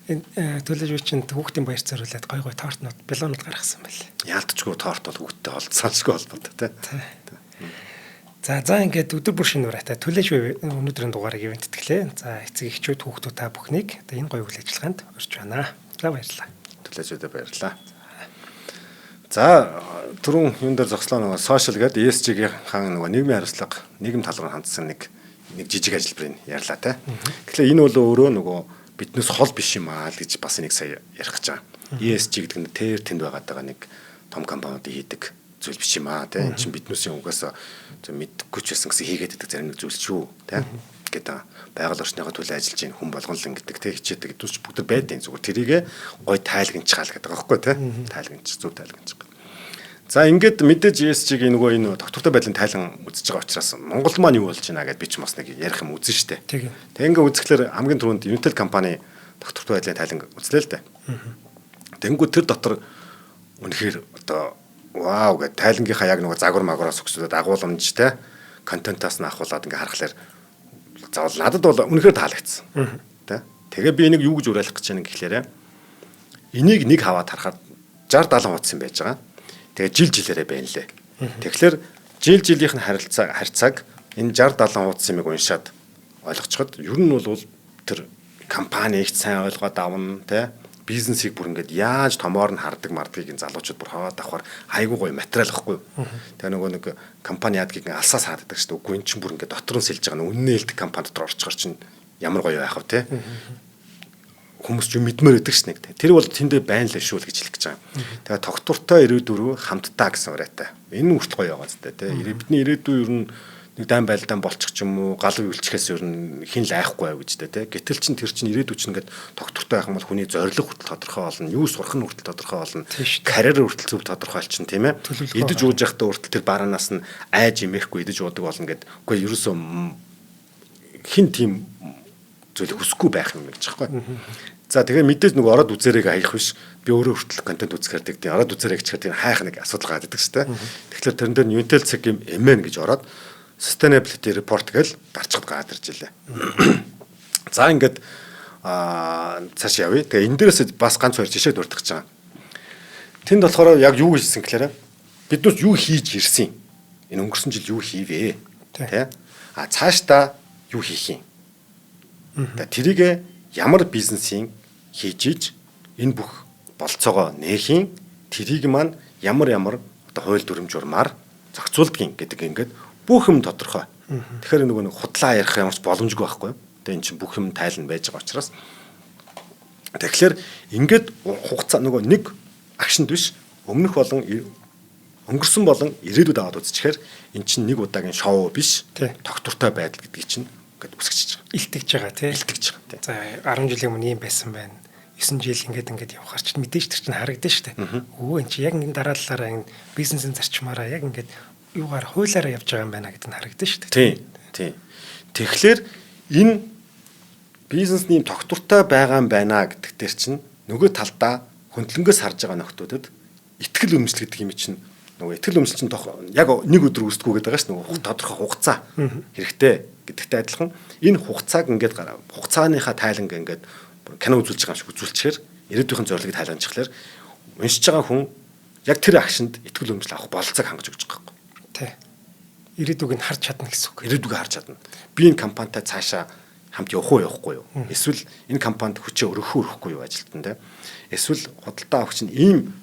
Энэ төлөвлөжчин хүүхдийн баяр зориулаад гоё тортнууд баллонууд гаргасан байл. Яалтчгүй торт бол хүүхдтэй холцсанчгүй холбоотой те. За ингээд өдөр бүр шинэ ураатай Түлээшүү өнөөдрийн дугаарыг ивент тэтгэлээ. За эцэг эхчүүд хүүхдүүд та бүхнийг одоо энэ гоё үйл ажиллагаанд урьж байна. За баярлалаа. Түлээшүүдэд баярлалаа. За түрүүн юун дээр зогслоо нөгөө сошиал гэдэг ESG-ийн хаан нөгөө нийгмийн хариуцлага нийгэм тал руу хандсан нэг жижиг ажиллбарыг ярьлаа те. Тэгэхээр энэ бол өөрөө нөгөө биднээс хол биш юм аа л гэж бас нэг сая ярих гэж байгаа. ESG гэдэг нь тэр тэнд байгаа нэг том компаниуд хийдэг зүйл биш юм аа те. Энд чинь биднээсийн угаас мэдгүй ч байсан гэсэн хийгээд байдаг зарим нэг зүйл шүү те. Гэдэг байгаль орчныхоо төлөө ажиллаж байгаа хүн болгон л ингэдэг те хичээдэг гэдүүс бүгд байдیں۔ Зүгээр тэрийгэ гой тайлгнчгаал гэдэг байгаа байхгүй те. Тайлгнч зөв тайлгнч. За ингээд мэдээж ESG-ийн нөгөө энэ доктортой байдлын тайлан үзэж байгаа учраас Монгол маань юу болж байна гэдээ би ч бас нэг ярих юм үзэн штэ. Тэг ингээ үзэхлээр хамгийн түрүүнд Unitel компани доктортой байдлын тайлан үзлээ л дээ. Тэнгүү тэр дотор үнэхээр одоо вау гэдэг тайлангийнхаа яг нөгөө загвар магвараас өгсөд агуулмж те контентаас нь ахуулаад ингээ харахаар заавал надад бол үнэхээр таалагдсан. Тэ. Тэгээ би энийг юу гэж уриалах гэж байна гэхлээрэ энийг нэг хаваад харахад 60 70 хуудас юм байж байгаа. Тэгээ жил жилээрээ байна лээ. Тэгэхээр жил жилийнх нь харьцааг энэ 60-70 хуудас юмыг уншаад ойлгоцоход ер нь бол тэр компани их сайн ойлгоод авна те бизнесийг бүр ингээд яаж томоор нь хардаг мардгийг залуучууд бүр хаваад авахар айгүй гоё материал واخгүй. Тэгээ нөгөө нэг компани яадгийг алсаас хаадаг шүү дээ. Үгүй эн чинь бүр ингээд дотор нь сэлж байгаа нь үнэн нээлт компани дотор орчгоор чинь ямар гоё байх вэ те. Хүмүүс ч юм мэдмээр байдаг шнэ. Тэр бол тэндээ байна л шүү л гэж хэлэх гэж байгаа. Тэгээ тогтвортой ирээдүрөө хамтдаа гэсэн урайтай. Энэ хүртэл гоё байгаа зү те. Бидний ирээдүй ер нь нэг дан байлдаан болчих ч юм уу гал үйлчлэхээс ер нь хин л айхгүй байв гэж тэ. Гэтэл чин тэр чин ирээдүйд чинь ингээд тогтвортой байх юм бол хүний зорилго хүртэл тодорхой болно. Юу сурах нь хүртэл тодорхой болно. Карьер хүртэл зөв тодорхой болчихно тийм ээ. Идэж ууж явахдаа хүртэл тэр бараанаас нь айж имэхгүй идэж уудаг болно гэд. Үгүй ерөөсөө хин тийм зүйлийг хүсэхгүй байх юм гэж байгаа байхгүй. За тэгээ мэдээж нөгөө ороод үзээрэй хаях биш. Би өөрөө хүртэл контент үзэхэрдэг. Ороод үзээрэй гэчихээр тийм хайх нэг асуудал гараад идэг шүү дээ. Тэгэхээр тэрэн дээр Intel цаг юм MN гэж ороод sustainability report гэж дарчгад гараад ирж илээ. За ингээд цааш явъя. Тэгээ энэ дээрээс бас ганц хоёр жишээ дурдах гэж байгаа. Тэнд болохоор яг юу хийсэн гэхээр биднээс юу хийж ирсэн. Энэ өнгөрсөн жил юу хийвэ? Тэ? Цаашдаа юу хийх юм? Тэрийг ямар бизнесийн хийж иж энэ бүх болцоогоо нээх юм? Тэрийг маань ямар одоо хууль дүрм журмаар зохицуулдгийг гэдэг ингээд бүх юм тодорхой. Тэгэхээр нөгөө нэг худлаа ярих ямарч боломжгүй байхгүй. Тэгээ эн чинь бүх юм тайлан байж байгаа учраас. Тэгэхээр ингээд хугацаа нөгөө нэг акшнд биш өмнөх болон өнгөрсөн болон ирээдүйд аваад үзчихээр эн чинь нэг удаагийн шоу биш. Тогтвортой байдал гэдгийг чинь ингээд үсгэж байгаа. Илтгэж байгаа тий. Илтгэж байгаа тий. За 10 жилийн өмнө юм байсан байна. 9 жил ингээд явахаар ч мэдээж тэр чинь харагдана шүү дээ. Өө эн чи яг энэ дараалалаараа энэ бизнесийн зарчмаараа яг ингээд юугаар хуулиараа явж байгаа юм байна гэдэг нь харагдана шүү дээ. Тийм. Тэгэхээр энэ бизнесний тогтвортой байгаа юм байна гэдэг дээр чинь нөгөө талдаа хөндлөнгөөс харж байгаа нөхдүүдэд итгэл үнэмшил гэдэг юм чинь нөгөө итгэл үнэмшил чинь яг нэг өдөр үүсдэггүй гэдэг байгаа ш нөгөө тодорхой хугацаа хэрэгтэй гэдэгтэй адилхан энэ хугацааг ингээд хугацааныхаа тайланг ингээд кино үзүүлж байгаа юм шиг үзүүлчихээр ирээдүйн зорилгыг тайлганчихлаар уншиж байгаа хүн яг тэр акшнд итгэл үнэмшил авах бололцоог хангаж өгч байгаа юм. Тий. Ирээдүг нь харж чадна гэсэн үг. Ирээдүг харж чадна. Би энэ компанитай цаашаа хамт явах уу явахгүй юу? Эсвэл энэ компанид хүчээ өргөх үү өрөхгүй юу ажилтан те. Эсвэл худалдаа авахч нь ийм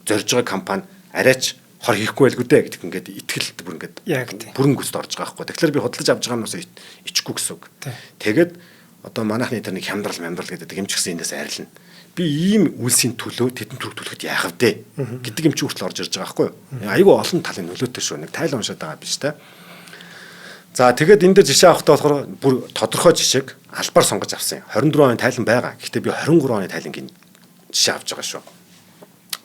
зорж байгаа компани арайч хор хийхгүй байлгүй дээ гэдэг ингээд итгэлд бүр ингээд бүрэн гүцэд орж байгаа байхгүй. Тэгэхээр би худалдаж авч байгаа юмнаас ичихгүй гэсэн үг. Тэгээд одоо манайхны тэр нэг хямдрал гэдэг юм ч гэсэн эндээс арилна. Би ийм үйлсийн төлөө тэдэн төрөг төлөхөд яах вэ гэдэг юм чи хүртэл орж ирж байгаа байхгүй юу? Айгүй олон талын нөлөөтэй шүү. Нэг тайлан уншаад байгаа биш те. За тэгээд энэ дээр жишээ авахдаа болохоор бүр тодорхой жишээг албаар сонгож авсан юм. 24 оны тайлан байгаа. Гэхдээ би 23 оны тайлангийн жишээ авч байгаа шүү.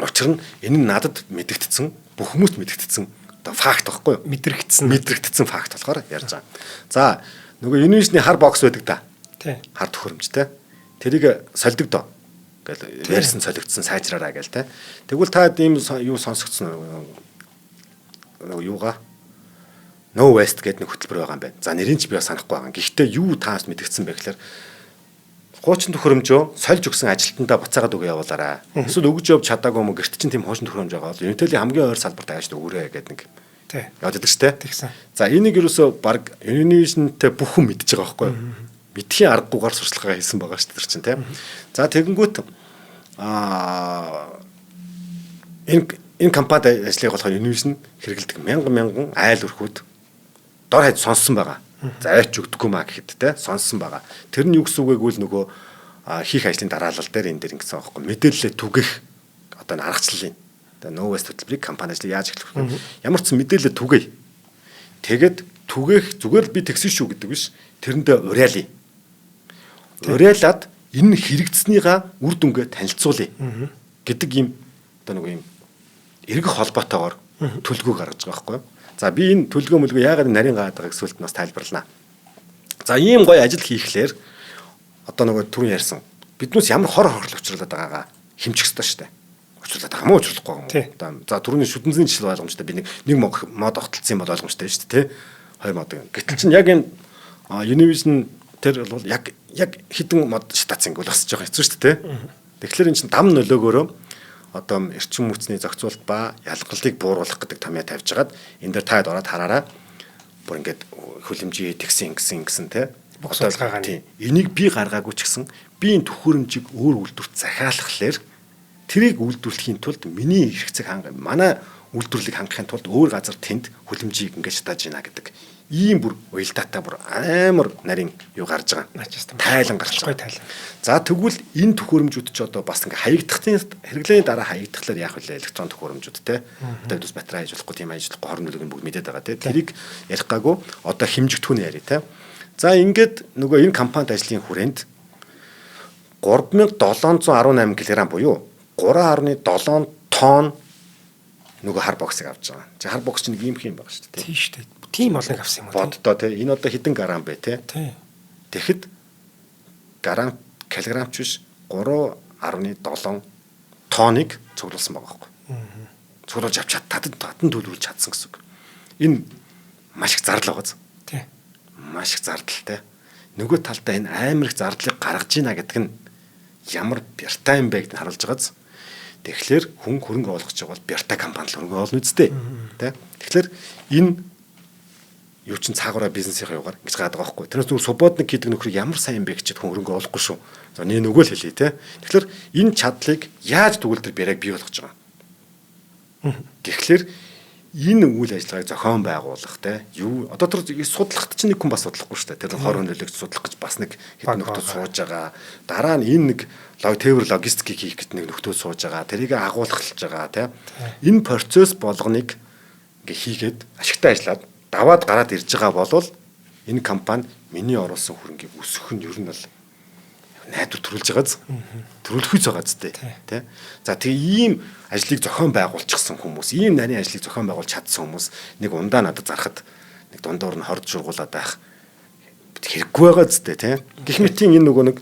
Учир нь энэ нь надад мэдэгдсэн, бүх хүмүүст мэдэгдсэн одоо факт байхгүй юу? Мэдрэгдсэн факт болохоор ярьж байгаа. За нөгөө Univision-ы хар бокс байдаг да. Тий. Хар төхөөрөмжтэй. Тэрийг сольдог доо. Гэл ярьсан солигдсон сайжраараа гээл те. Тэгвэл та ийм юу сонсогдсон юугаа No Waste гэдэг нэг хөтөлбөр байгаа юм байна. За нэрийг ч би санахгүй байгаа. Гэхдээ юу таас мэдгдсэн бэ гэхээр хуучин төхөөрөмжөө сольж өгсөн ажилтнаа буцаагаад өгөө явуулаарай. Эсвэл өгж явж чадаагүй юм гэрт чинь тийм хуучин төхөөрөмж байгаа бол Unitel-ийн хамгийн ойр салбарт ааж өгөөрэй гэдэг нэг. Тий. Яваад байдаг шүү дээ. За энийг юусоо баг Univision-тэй бүх хүн мэдж байгаа байхгүй юу? Мэдхийн аргагүйгээр сурчлагаа хийсэн байгаа шүү дээ чинь тийм. За тэгэнгүүт энэ компанид ажлыг болохоор Univision хэрэгэлдэг мянган айл өрхүүд дор хаяж сонссон байгаа. За аваач өгдөггүй маа гэхэд те сонссон байгаа. Тэр нь юу гэсэн үг вэ нөгөө хийх ажлын дараалал дээр энэ дэр ингэсэн байхгүй мэдээлэлээ түгэх одоо аргачлалын No Waste хөтөлбөрийг компани ажлыг яаж эхлэх вэ? Ямар ч мэдээлэл түгээе. Тэгээд түгээх зүгээр би тэгсэн шүү гэдэг биш. Тэрэндээ уриалъя. Уриалаад энэ хэрэгцснийгаа үр дүнгээ танилцуулъя гэдэг юм одоо нэг юм эргэх холбоотойгоор төлгөө гаргаж байгаа байхгүй юу? За би энэ төлгөө яагаад нарийн гаадаг гэсвэлт нас тайлбарлана. За ийм гоё ажил хийхлээр одоо нөгөө түрүүн ярьсан биднээс ямар хор хорхол учруулад байгаагаа хэмжих ёстой шүү дээ. Учруулад байгаа мó учруулахгүй юм. За түрүүний шүтэнзийн жишээ ойлгомжтой би нэг мод огтлцсан юм бол ойлгомжтой шүү дээ, тэ? Хоёр мод. Гэтэл чинь яг энэ Univision тэр бол яг хідэн мод шатац ингэ болгосож байгаа хэвчээ шүү дээ, тэ? Тэгэхээр эн чинь дам нөлөөгөөрөө одоо эрчим хүчний зохицуулалт ба ялгалыг бууруулах гэдэг томьёо тавьж хагаад энэ дээр таад ороод хараараа бүр ингээд хүлэмжээ тэгсэн те. Богцолгаагаа. Энийг би гаргаагүй ч гэсэн би энэ төхөөрөмжийг өөр үйлдвэрт захиалахлаар тэрийг үйлдвэрлэхийн тулд миний хэрэгцээг манай үйлдвэрлэлийг хангахын тулд өөр газар тэнд хүлэмжийг ингээд шатааж гинэ гэдэг. Ийм бүр уялдаатай бүр амар нарийн юу гарч байгаа. Тайлан гарч байгаа. За тэгвэл энэ төхөөрөмжүүд ч одоо бас ингээ хаягдахын хэрэглээний дараа хаягдахлаар яах вэ? Электрон төхөөрөмжүүд те. Одоо бас батарей ажиллахгүй, тийм ажиллахгүй хорон нөлөөг нь бүгд мэдээд байгаа те. Тэрийг ярих гаагүй одоо хэмжигдэхүүн яри те. За ингээд нөгөө энэ компанид ажлын хүрээнд 3718 кг буюу 3.7 тонн нөгөө хар боксыг авч байгаа. За хар бокс чинь нэг юм байна шүү дээ. Тийм шүү дээ. Тийм олныг авсан юм уу? Боддоо те. Энэ одоо хэдэн грамм бэ те? Тийм. Тэгэхэд грамм килограммч биш 3.7 тонныг цуглуулсан байгаа байхгүй. Цуглуулж авч татан төлөвлөж чадсан гэсэн үг. Энэ маш их зардал байгаа. Тийм. Маш их зардал те. Нөгөө талдаа энэ амар их зардлыг гаргаж ийна гэдэг нь ямар бяртай юм бэ гэдгийг харуулж байгааз. Тэгэхээр хүн хөрөнгө оолгож байгаа бол бяртай компани л хөрөнгө оолно үстэй. Тэ. Тэгэхээр энэ юу чин цаагаараа бизнесийн югаар гэж гаадаг байхгүй. Тэрнээс зүгээр субодник гэдэг нөхрийг ямар сайн юм бэ гэж хүн хөрөнгө оолохгүй шүү. За нэг нөгөө л хэлье те. Тэгэхээр энэ чадлыг яаж төгөлдөр бэрэг бий болгож байгаа. Тэгэхээр энэ үйл ажиллагааг зохион байгуулах те юу одоо тэр судлахт чинь нэг хүн бас судлахгүй шүү дээ. Тэр хорон нөлөөгч судлах гэж бас нэг хэдэн нөхдөд сууж байгаа. Дараа нь энэ нэг тээвэр логистикийг хийх гэдэг нэг нөхдөд сууж байгаа. Тэрийг агуулгахлж байгаа те. Энэ процесс болгоныг ингээ хийгээд ашигтай ажиллаад даваад гараад ирж байгаа болвол энэ компани миний оруулсан хөрөнгийг өсгөх нь ер нь бол найдвар төрүүлж байгааз төрүүлэхүйц байгаа зү тэ. За тэгээ ийм ажлыг зохион байгуулчихсан хүмүүс, ийм нарийн ажлыг зохион байгуулж чадсан хүмүүс нэг ундаа надад зарахад нэг дундуур нь хорд шургуулаад байх хэрэггүй байгаа зү тэ. Гэх мэтийн энэ нөгөө нэг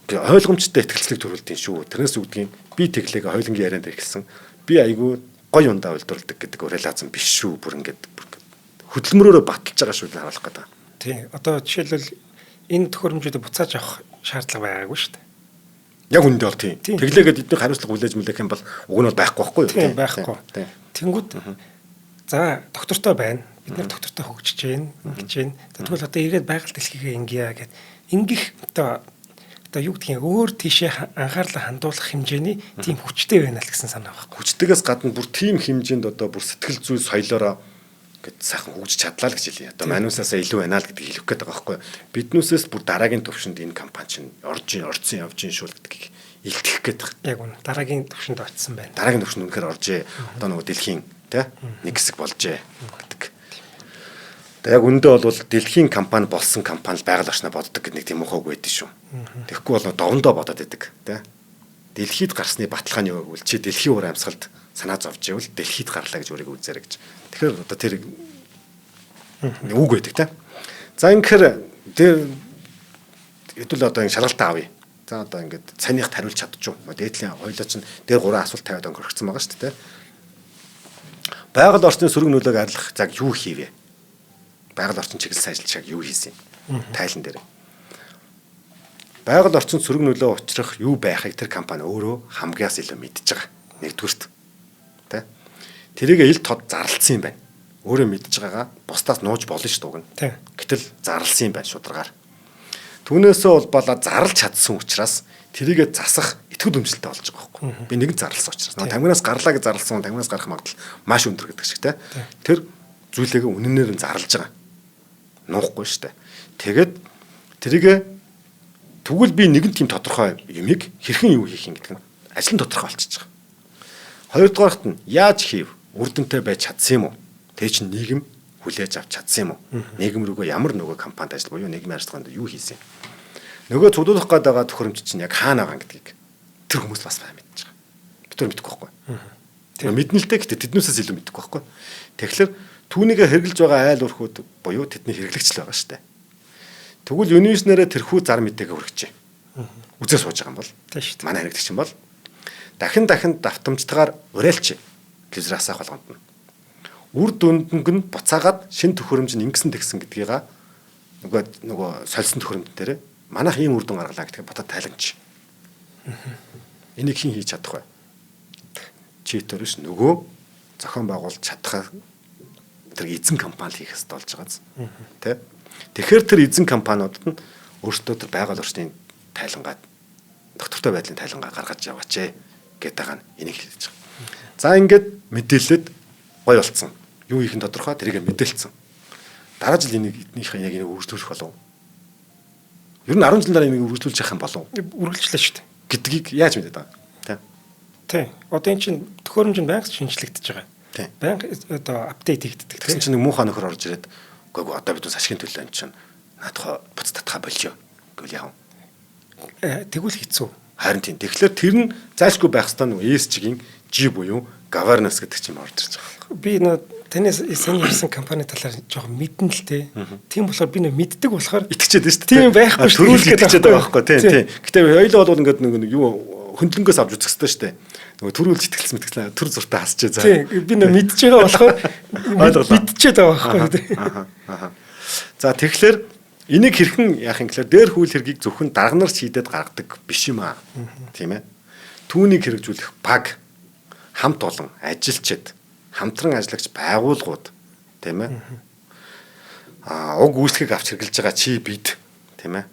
ойлгомжтой ихтгэлцлэг төрүүлдэг шүү. Тэрнээс үүдгийн би теглээг хойлонгийн ярианд ирсэн. Би айгүй гой ундаа үйлдвэрлэдэг гэдэг реализм биш шүү. Бүр ингээд хөдөлмөрөөрөө баталж байгаа шүү гэж харуулах гэдэг. Тийм. Одоо жишээлбэл энэ төхөөрөмжүүдийг буцааж авах шаардлага байгаагүй шүү дээ. Яг үндэ бол тийм. Тэглээгээд эдгээр хариуцлага хүлээж мүлээх юм бол уг нь бол байхгүй байхгүй юу? Тийм байхгүй. Тэнгүүд за доктортой байна. Бид нэр доктортой хөгжиж гин, ингэж гин. Тэгвэл одоо ирээд байгаль дэлхийгээ ингэя гэд ингэх одоо юу гэдгийг өөр тийшээ анхаарлаа хандуулах хэмжээний тийм хүчтэй байна л гэсэн санаа байхгүй. Хүчтэйгээс гадна бүр тийм хэмжээнд одоо бүр сэтгэл зүй соёлоороо гэд сайхан хөгжиж чадлаа л гэж хэлье. Одоо манусаасаа илүү байна л гэдгийг хэлэх гээд байгаа байхгүй. Биднүүсээс бүр дараагийн төвшөнд энэ компани чинь орцсон явж ин шүүл гэдгийг илтгэх гээд байгаа. Яг үнэ. Дараагийн төвшөнд очсон байна. Дараагийн төвшөнд үнэхээр оржээ. Одоо нөгөө дэлхийн тий нэг хэсэг болжээ гэдэг. Тэгээ яг үндэ бол дэлхийн компани болсон компани л байгаль орчноо боддог гэдэг нэг тийм ухааг байдаг шүү. Тэгэхгүй бол довондоо бодоод байдаг тий. Дэлхийд гарсны баталгааны үг үл чи дэлхийн уур амьсгалд санаа зовж ивэл дэлхийд гарлаа гэж өөрийгөө үзээрэй гэж. Тэгэхээр одоо тэр үг байдаг те. За ингэхээр тэр хэдүүл одоо ингэ шалгалтаа авъя. За одоо ингээд цаныхт хариулж чадчих. Дээдлийн хоёлоо чинь дээр 3 асуулт тавиад өнгөрчихсөн байгаа шүү дээ те. Байгаль орчны сөрөг нөлөөг арилгах цаг юу хийвэ? Байгаль орчин чиглэл ажиллаж юу хийсэн юм? Тайлан дээр. Байгаль орчинд сөрөг нөлөө учрах юу байхыг тэр компани өөрөө хамгаас илүү мэдж байгаа. Нэгдүгürt тэ. Тэрийг ил тод зарлсан юм байна. Өөрөө мэдж байгаагаа бусдаас нууж болно ш дуг нь. Гэтэл зарлсан юм байна шударгаар. Түүнээсээ улбалаа зарлж чадсан учраас тэрийгэ засах итгэл үнэмшилтэй болж байгаа байхгүй. Би нэгэн зарлсан учраас. Тамгинаас гарлаа гэж зарлсан, тамгинаас гарах магадлал маш өндөр гэдэг шиг тэ. Тэр зүйлээгээ үнэнээр нь зарлж байгаа. Нуухгүй штэ. Тэгээд тэрийгэ тэгвэл би нэгэн тийм тодорхой юмыг хэрхэн юу хийх юм гэдэг нь ажил нь тодорхой болчихж байгаа. Хоёрдугаарт нь яаж хийв? Үр дүнтэй байж чадсан юм уу? Тэ чинь нийгэм хүлээж авч чадсан юм уу? Нийгэм рүүгээ ямар нөгөө компанид ажил буюу нийгмийн арчилгаанд юу хийсэн юм? Нөгөө цуглуулах гээд байгаа төхөөрөмж чинь яг хаана байгаа гэдгийг тэр хүмүүс бас сайн мэдж байгаа. Бид тэр мэдэхгүй байхгүй. Тэр мэднэ л дээ гэхдээ тэднээсээс илүү мэдэхгүй байхгүй. Тэгэхээр түүнийг хэрэгжилж байгаа айл өрхүүд буюу тэдний хэрэглэгч л байгаа шүү дээ. Тэгвэл юунийснэрээ тэрхүү зар мэдээгээ хүргэжээ. Үзээ сууж байгаа юм бол манай хэрэглэгч юм бол дахин давтамжтайгаар уриалч гэж асаах болгонд нь. Үр дүндэнг нь буцаагаад шин төхөөрөмж нь ингэсэн тэгсэн гэдгийг нөгөө сольсон төхөөрөмж дээр манайх ийм үр дүн гаргалаа гэдгийг бодоод тайлагч. Энийг хэн хийж чадах вэ? Чи төрөс нөгөө зохион байгуулж чадах тэрийг эзэн компани хийх хэрэгтэй болж байгаа зү. Тэ? Тэгэхээр тэр эзэн компаниудад нь өөрсдөө тэр байгаль орчны тайлангаад доктортой байдлын тайлангаа гаргаж яваач гэдэг байгаа нь энийг хэлж байгаа. За ингээд мэдээлэлд гой болцсон. Юу хийх нь тодорхой тэрийг мэдээлсэн. Дараа жил энийхээ яг энийг үргэлжлүүлэх болов. Ер нь 10 жил дараа энийг үргэлжлүүлж явах юм болов. Үргэлжлүүлээ шүү дээ. Гэдгийг яаж мэдээд байгаа. Тий. Одоо эн чинь төхөөрөмж нь байнга шинжлэгдэж байгаа. Тий. Байнга одоо апдейт хийгддэг. Тэгсэн чинь нэг муухай нөхөр орж ирээд үгүй одоо бид ашигын төлөө эн чинь наадах буц татхаа болио гэвэл яав. Тэгвэл хэцүү. Харин тийм. Тэгэхээр тэр нь зайлшгүй байх ёстой нь ESG-ийн G буюу governance гэдэг чинь орж ирж байгаа. Би таны саний хэлсэн компани талаар жоохон мэдэн л тээ. Тийм болохоор би мэддэг болохоор итгэчээд байна шүү дээ. Тийм байхгүй шүү. Төрүүл итгэчээд байгаа байхгүй тийм. Гэтэ хоёулаа бол ингээд нэг юу хөндлөнгөөс авч үзэх хэрэгтэй шүү дээ. Нөгөө төрүүл итгэлсэн мэтгэлсэн төр зуртаа хасчээ заа. Тийм би мэдж байгаа болохоор мэдчихэд байгаа байхгүй. За тэгэхээр энийг хэрхэн яах юм гэхээр дээр хууль хэргийг зөвхөн дарга нар шийдээд гаргадаг биш юм аа. Тийм ээ. Түүнийг хэрэгжүүлэх баг хамт олон ажилчид хамтран ажиллагч байгууллагууд тийм ээ. Уг үйлчлэгийг авч хэрэгжилж байгаа чи бид тийм ээ.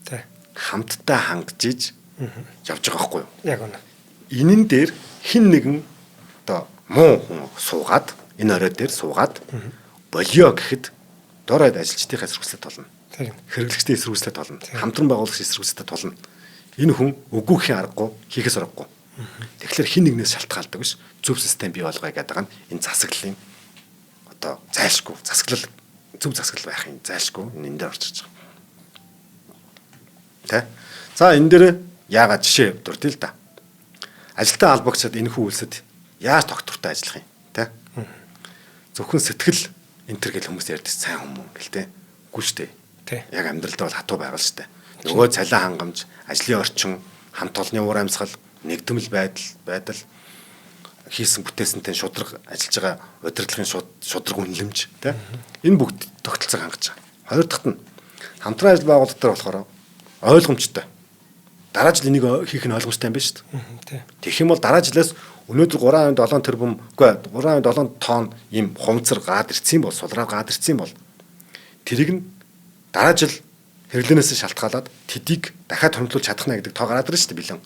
Тий. Хамтдаа хангажиж явж байгаа байхгүй юу? Яг үнэ. Энэн дээр хин нэгэн одоо муу хүн суугаад энэ орой дээр суугаад болио гэхэд доройд ажилчдын эсэргүүцлээ толно. Хэрэглэгчдийн эсэргүүцлээ толно. Хамтран байгуулагч эсэргүүцлээ толно. Энэ хүн үгүй гэхин аргагүй хийхээс аргагүй. Тэгэхээр хин нэгнээс шалтгаалдаг биш зөв систем бий болгоё гэдэг нь энэ засаглалын одоо зайлшгүй засаглал зөв засаглал байхын зайлшгүй энэ дээр орж ирж байгаа. Тэ? За энэ дээр яагаад жишээ дурдъя л да. Ажилтан албагчид энэ хүү үйлсэд яаж доктортой ажиллах юм тэ? Зөвхөн сэтгэл энтер гэл хүмүүс ярьдаг сайн хүмүүс гэл тэ. Үгүй шүү дээ. Яг амьдралдаа бол хатуу байгаа шүү дээ. Нөгөө цалин хангамж, ажлын орчин, хамт олонны уур амьсгал, нэгдмэл байдал хийсэн бүтээсэнтэй шудраг ажиллаж байгаа удирдлагын шудраг үнэлэмж тэ. Энэ бүгд тогтолцоог хангаж байгаа. Хоёр дахьт нь хамтран ажил байгуулалт дээр болохоор ойлгомжтой. Дараа жил энийг хийх нь ойлгомжтой юм байна шүү дээ. Тэгэх юм бол дараа жилээс өнөөдөр 3.7 тэрбум үгүй 3.7 тонн ийм хувцар гаад ирсэн бол сулраа гаад ирсэн бол тэрийг нь дараа жил хэрэглэнээс шалтгаалаад тэдийг дахиад хөндлүүлж чадах нэ гэдэг тоо гараад ирж шүү дээ бэлэн.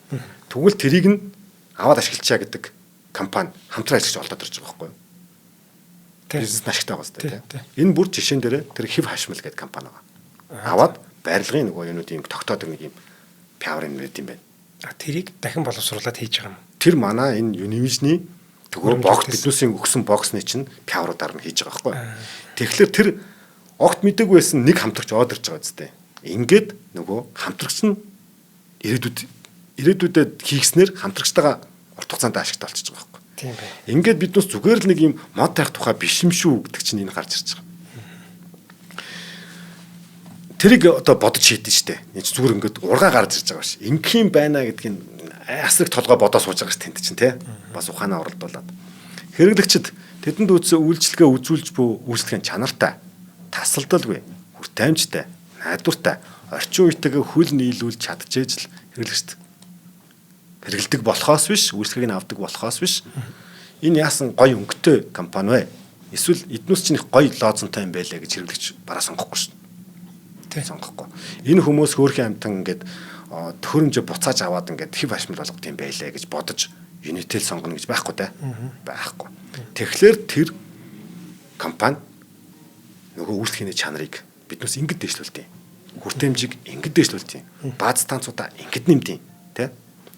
Тэгвэл тэрийг нь аваад ашиглачаа гэдэг компани хамтран ажиллаж олдоод ирж байгаа байхгүй юу? Бизнес ашигтай байгаа шүү дээ. Энэ бүр жишээн дээр тэр хэв хашмал гэдэг компани байгаа. Аваад барилгын нөгөө юунууд ийм тогтоод нэг ийм пиаврын нэрд юм байна. Тэрийг дахин боловсруулад хийж байгаа юм. Тэр манай энэ Univision-ы төгөө богд биднүүсийн өгсөн боксны чинь пиавруудаар нь хийж байгаа байхгүй юу? Тэгэхээр тэр огт мэдээгүй байсан нэг хамтрагч орж ирж байгаа зү. Ингээд нөгөө хамтрагч нь ирээдүйдээ хийгснээр хамтрагчтайгаа урт хугацаанд ашигтай болчихж байгаа байхгүй. Тийм бай. Ингээд биднээс зүгээр л нэг юм мод таах тухай биш юм шүү гэдэг чинь энэ гарч ирж байгаа. Тэрийг одоо бодож хийдэж штэ. Энд зүгээр ингээд ургаа гарч ирж байгаа ш. Ингийн байна гэдгийг асраг толгой бодоо сууж байгаа ш тэнд чинь те. Бас ухаанаа оролдуулаад. Хэрэглэгчид тэдэнд үүссэн үйлчлэгээ үзүүлж буй үйлчлэгийн чанартай, тасалдалгүй, хүртээмжтэй, найдвартай, орчин үетэйгээ хөл нийлүүлж чадчихэж л хэрэглэгчд хэрэгэлдэг болохоос биш, үйлчлэгийг нь авдаг болохоос биш. Энэ яасан гоё өнгөтэй компани вэ? Эсвэл эднүс чинь их гоё лоозонтой юм байлаа гэж хэрэглэгч бараа сонгохгүй ш. Сонгохгүй. Энэ хүмүүс хөөрхөн амтан ингээд төхөөрөмжө буцааж аваад ингээд хэв хашмал болгох юм байлаа гэж бодож Unitel сонгоно гэж байхгүй те. Байхгүй. Тэгэхээр тэр компани нөгөө үйлчлэгийн чанарыг биднээс ингэж дэвшлүүлдэг. Хүртээмжийг ингэж дэвшлүүлдэг. Бааз станцуудаа ингэж нэмдэг те.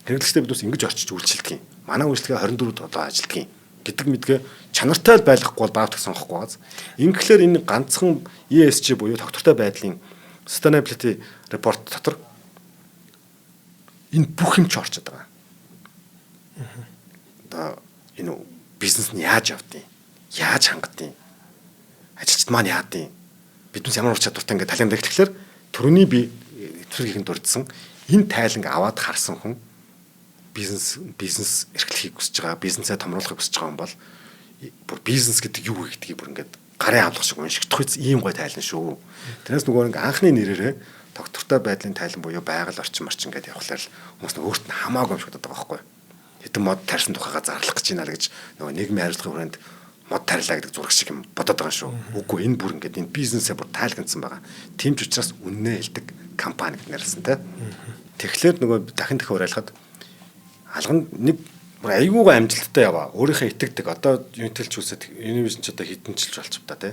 Хэрэглэгчдээ биднээс ингэж орчиж үйлчлдэг. Манай үйлчлэгээ 24 одоо ажилтдаг гэдэг мэдгээ чанартай байлгахгүй бол баавтах сонгохгүй байгааз. Ингээхээр энэ ганцхан ESG буюу тогтвортой байдлын sustainability report дотор энэ бүх юм ч орчод байгаа. Одоо энэ бизнес нь яаж явдیں۔ Яаж хангадیں۔ Ажилчид маань яадیں۔ Биднээс ямар ур чадвартай ингээд талент тэгэхээр төрөний би эвсэргийн дурдсан энэ тайланг аваад харсан хүн бизнес эрхлэхийг хүсэж байгаа, бизнесээ томруулахыг хүсэж байгаа юм бол бүр бизнес гэдэг юу вэ гэдгийг бүр ингээд гарын авлах шиг уншигдах үс ийм гой тайлан шүү. Тэрнээс нөгөө нэг анхны нэрээрээ тогтвортой байдлын тайлан буюу байгаль орчин гэдэг явахлаар хүмүүс нь өөрт нь хамаагүй юм шиг боддог байгаа байхгүй. Хэдэн мод тарьсан тухайгаа зарлах гэж байна л гэж нөгөө нийгмийн хариуцлагын хүрээнд мод тарилаа гэдэг зураг шиг юм бодоод байгаа шүү. Үгүй энэ бүр ингээд энэ бизнесээ бүр тайлгнсан байгаа. Тийм ч учраас үннээ хэлдэг компани гэж нэрлсэн те. Тэгэхээр нөгөө дахин уриалахад алган нэг айгуугаа амжилттай яваа. Өөрийнхөө итгэдэг одоо Unitel ч үсэд Univision ч одоо хэдэн жил болж та те.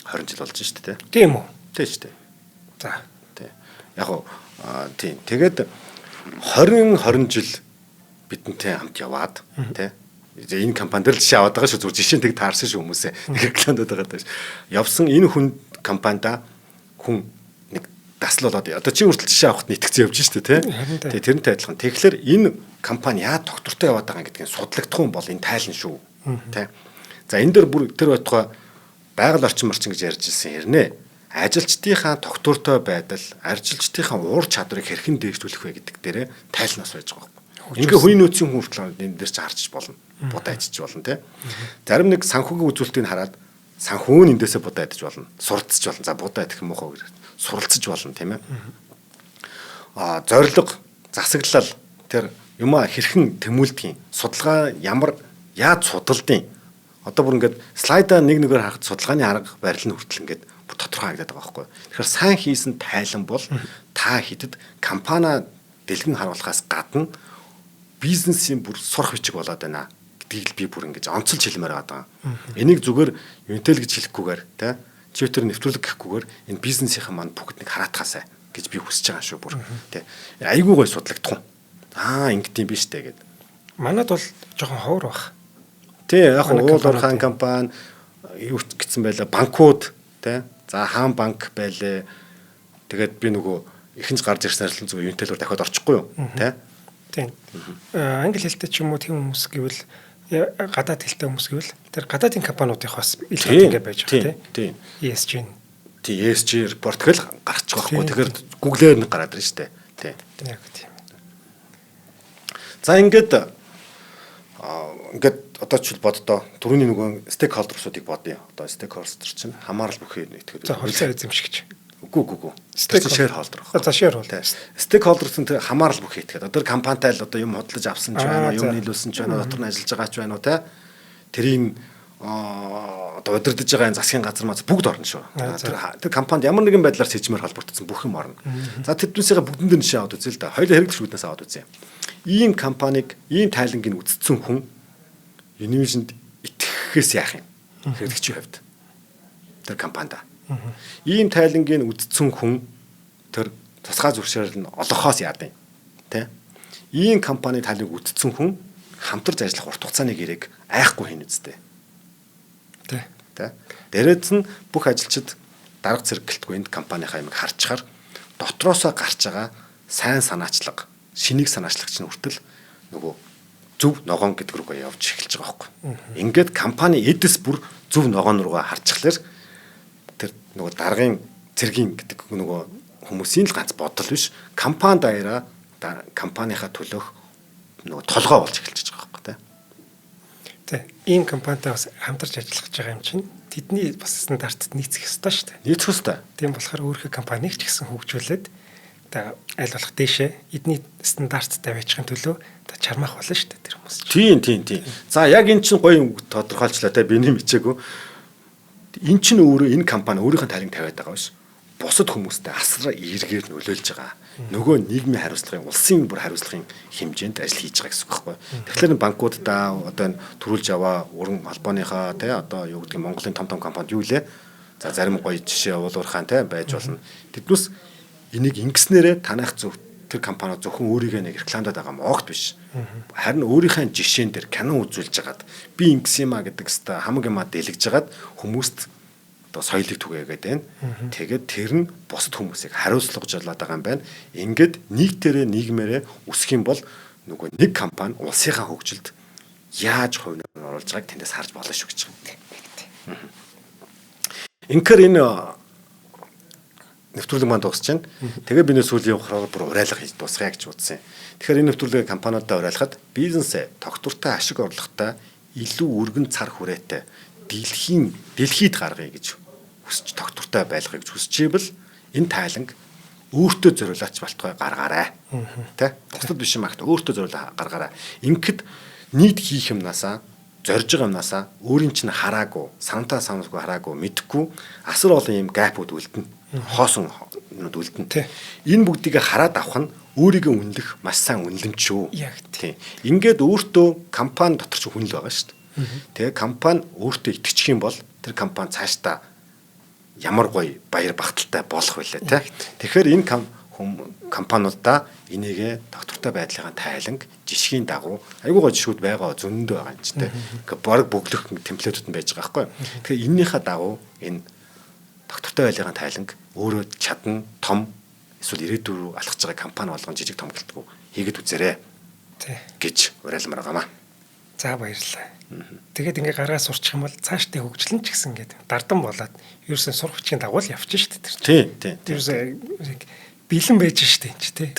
20 жил болж шүү дээ те. Тийм үү? Тийм шүү дээ. За. Тийм. Яг уу тийм. Тэгээд 20 жил бидэнтэй хамт яваад те. Энэ компани дээр л жишээ аваад байгаа шүү. Зүгээр жишээ тэг таарсан шүү хүмүүсээ. Нэг рекландаад байгаа даа. Явсан энэ хүн компанидаа хүн нэг таслуулаад одоо чи хүртэл жишээ авахд итгэцэн явж штэ тий. Тэгээ тэрнтэй адилхан. Тэгэхээр энэ компани яа доктортой яваад байгаа гэдгийг судлагдах юм бол энэ тайлна шүү. Тий. За энэ дээр бүр тэр байтугай байгаль орчин марчин гэж ярьж ирсэн хэрнээ. Ажилчдынхаа доктортой байдал, ажилчдынхаа уур чадварыг хэрхэн дээшлүүлэх вэ гэдэг дээрээ тайлнаас байж байгаа юм. Ингээ хүний нөөцийн хүртэл энэ дээр ч харж болно. Будаа ичж болно тий. Зарим нэг санхүүгийн үзүүлэлтийг хараад санхүү нь эндээсээ будаа идэж болно. Суралцж болно. За будаа идэх юм уу гэж суралцж болно тийм ээ. Зорилго, засаглал тэр юмаа хэрхэн тэмүүлдгийг, судалгаа ямар яаж судалдیں۔ Одоо бүр ингээд слайдаа нэг нэгээр харахад судалгааны арга барил нь хүртэл ингээд бүр тодорхой харагдаад байгаа байхгүй. Тэгэхээр сайн хийсэн тайлан бол та хэдэд компани дэлгэн харуулахаас гадна бизнесийн бүр сурах бичиг болоод байна гэдгийг би бүр ингэж онцолж хэлмээр байгаа. Энийг зүгээр Unitel гэж хэлэхгүйгээр тий Twitter нэвтрүүлэг гэхгүйгээр энэ бизнесийн маань бүгд нэг хараатахаасаа гэж би хүсэж байгаа шүү бүр тий айгүй гой судлагдах юм. Ингэт юм биш үү гэд. Манад бол жоохон ховор баг. Тий яг уул уурхайн компани юу гэсэн байлаа банкуд тий за хаан банк байлээ. Тэгээд би нөгөө ихэнх гарч ирсэн ажил зүгээр Unitel-оор дахиад орчихгүй юу тий. Тийм. Англи хэлтэй ч юм уу тийм хүмүүс гэвэл гадаад хэлтэй хүмүүс гэвэл тэр гадаадын компаниудын бас илүү ингэ байж байгаа тийм. ESG. Тийм ESG портфоль гарч байгаа хгүй. Тэгэхээр Google-ээр нэг гараад ирж штэ. Тийм. Яг тийм. За ингээд одоо ч боддоо түрүүний нөгөө стейкхолдерсуудыг бодъё. Одоо стейкхолдер чинь хамаарал бүхий нэгтгэдэг. За холцоо эзэмшигч. Үгүй. Шеэрхолдер. За шеэрхолдер. Стейкхолдерс нь хамаарал бүхий итгэдэг. Одоо компанитай л одоо юм хөдлөж авсан ч байна уу, юм нийлүүлсэн ч байна уу, дотор нь ажиллаж байгаа ч байна уу те. Тэрийн одоо удирдах байгаа энэ засгийн газар маа бүгд орно шүү. Тэр компанид ямар нэгэн байдлаар сэжмээр холбогдсон бүх юм орно. За тэднээсээ бүгдэнд нь жишээ аваад үзье л да. Хоёулаа хэрэглэгч бүднээс аваад үзье. Ийм компанийг, ийм тайлангийг үзсэн хүн Univision-д итгэхээс яах юм? Хэрэглэгчийн хувьд. Тэр компанида. Ийм тайлангийг үдцсэн хүн тэр тусгай зүршээр нь олохоос яадیں۔ Тэ? Ийм компани тайлангийг үдцсэн хүн хамтарч ажиллах урт хугацааны гэрээг айхгүй хийнэ үстэй. Тэ? Дээрээс нь бүх ажилчид дарга зэрэг гэлтгүй энд компанийнхаа юмыг харчаар дотроосоо гарч байгаа сайн санаачлага, шинийг санаачлагч нь хүртэл нөгөө зөв ногоон гэдэг рүүгээ явж эхэлж байгаа байхгүй. Ингээд компани эдэс бүр зөв ногоон руугаа харчихлаар тэр нөгөө даргын цэргийн гэдэг нөгөө хүмүүсийн л ганц бодол биш компани даяараа компанийхаа төлөөх нөгөө толгой болж эхэлж байгаа байхгүй тий. Ийм компанитай бас хамтарч ажиллах гэж байгаа юм чинь тэдний бас стандартад нийцэх ёстой шүү дээ. Нийцэх ёстой. Тийм болохоор өөрийнхөө компанийг ч гэсэн хөгжүүлээд та аль болох дээшээ эдний стандарттай байчихын төлөө та чармаах болно шүү дээ тэр хүмүүс. Тийм. За яг эн чинь гоё тодорхойлчлаа те биний мичээгүй. Эн чинь өөрөө энэ компани өөрийнхөө тайланг тавиад байгаа биш. Бусад хүмүүстэй асар эргээр нөлөөлж байгаа. Нөгөө нийгмийн хариуцлагын улсын бүр хариуцлагын хэмжээнд ажил хийж байгаа гэсэн үг байхгүй. Тэгэхээр банкудаа одоо энэ төрүүлж аваа уран албаныхаа те одоо юу гэдэг Монголын том компанид юу лээ. За зарим гоё жишээ уулуурхаан те байж болно. Тэднээс энийг ингэснээрээ танах зөв тэр компани зөвхөн өөрийгөө нэг рекламдаад байгаа моогт биш. Харин өөрийнхөө жишээн дээр кино үзүүлж хагаад би ингэсэн юм а гэдэг хэвээр хамаг юмаа дэлгэж хагаад хүмүүст одоо соёлыг түгээгээд байна. Тэгээд тэр нь бусад хүмүүсийг хариуцлагажуулаад байгаа юм байна. Ингээд нийгтэрээ нийгмээрээ үсэх юм бол нөгөө нэг компани улсынхаа хөгжилд яаж хувь нэмэр оруулж байгааг тэндээс харж болно шүү гэж байна. Инхээр энэ нэвтрүүлэг маань дуусч байна. Тэгээ би нэ сүүлийн явахаар бүр урайлах хийж дуусгая гэж бодсон юм. Тэгэхээр энэ нэвтрүүлгийг компаниудаа урайлахад бизнесээ тогтвортой ашиг орлоготой илүү өргөн цар хүрээтэй дэлхийд гаргая гэж хүсэж тогтвортой байлгахыг хүсэж ивэл энэ тайланг өөртөө зориулаач балтгай гаргаарай. Тэ? Бусдад биш юм агт өөртөө зориулаа гаргаарай. Ингээд нийт хийх юмнасаа зорж байгаа юмнасаа өөрийн чинь хараагүй, санамтаа санамсгүй хараагүй, мэдэхгүй асар олон юм гэпүүд үлдэнэ. Хоосон юмуд үлдэнэ. Энэ бүгдийг хараад авах нь өөрийгөө үнэлэх маш сайн үнэлэмж шүү. Яг тийм. Ингээд өөртөө компани дотор ч хүн л байгаа шүү дээ. Тэгээ компани өөртөө итгэчих юм бол тэр компани цаашдаа ямар гоё баяр багталтай болох байлаа тий. Тэгэхээр энэ компаниудаа энийгээ доктортой байдлын тайланг жишгийн дагуу айгүй гоё жишүүд байгаа зөндөө байгаа юм чи тий. Ингээ баг бөглөх темплейтүүд нь байж байгаа байхгүй. Тэгэхээр энэнийхээ дагуу энэ доктортой байдлын тайланг өөрөө чадна том эсвэл ирээдүйн рүү алхаж байгаа компани болгон жижиг том гэлтгүү хийгээд үзээрэй гэж уриалмаар байгаамаа. За баярлалаа. Тэгээд ингээ гараа сурчих юм бол цаашдаа хөгжлөн ч гэсэн ингээд дардан болоод ерөөсөн сурах бичгийн дагуу л явчих шүү дээ. Тийм. Ерөөсөө бэлэн байж штэ энэ ч тий.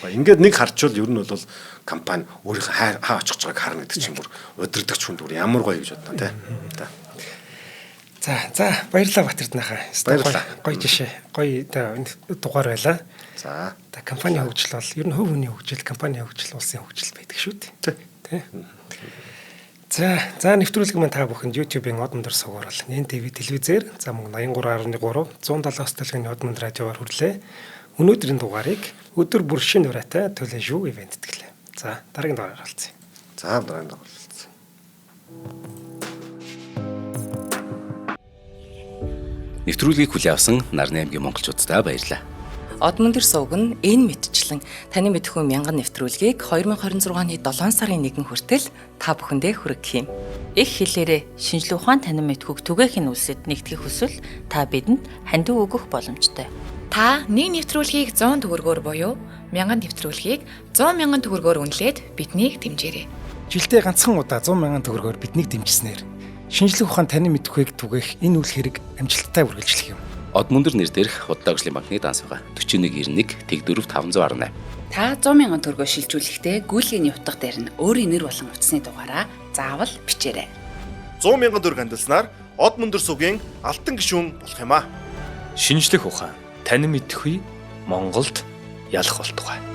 Ингээд нэг харчвал ер нь бол компани өөрийнхөө хаа очих байгааг харна гэдэг чинь бүр удирдахч хүн дүр ямар гоё гэж бодно тий. За баярлалаа Батэрднахаа. Гоё жишээ. Гоё дугаар байлаа. За компани хөгжил бол ер нь хувь хүний хөгжил, компани хөгжил, улсын хөгжил байдаг шүү дээ. Тий. За нэвтрүүлэг маань та бүхэнд YouTube-ийн Од Мөндөр сугаар бол NTV телевизээр за мөн 83.3 170-аас төлөвний Од Мөндөр радиогоор хүрлээ. Өнөөдрийн дугаарыг өдөр бүр шинэ ураатай төлөө шүү ивент тэтгэлээ. За дараагийн дугаараар олцъя. За дараагийн дугаар олцъя. Нэвтрүүлгийг хүлээн авсан Нарны аймгийн монголчуудаа баярлалаа. Од Мөндөр сувг нь энэ мэтчлэн таны мэдхүйн мянган нэвтрүүлгийг 2026 оны 7 сарын 1 хүртэл та бүхэндээ хүргэх юм. Их хэлээрээ шинжлэх ухаан танин мэдхүйг түгээхийн үлсэд нэгтгэх хүсвэл та бидэнд хандив өгөх боломжтой. Та нэг нэвтрүүлгийг 100 төгрөгөөр буюу 1000 нэвтрүүлгийг 100 мянган төгрөгөөр үнэлээд биднийг дэмжээрэй. Жилдээ ганцхан удаа 100 мянган төгрөгөөр биднийг дэмжснээр шинжлэх ухаан танин мэдхүйг түгээх энэ үйл хэрэг амжилттай үргэлжлэх юм. Од Мөндөр нэр дээрх Худалдаа хөгжлийн банкны данс байгаа 4191 Тэг 4 518. Та 100 мянган төгрөгөөр шилжүүлэхдээ гүйлгээний утга дээр нь өөрийн нэр болон утасны дугаараа заавал бичээрэй. 100 мянган төгрөг хандалснаар Од Мөндөр сувгийн алтан гишүүн болох юм а. Шинжлэх ухаан танин мэдхгүй Монголд ялах болтугай.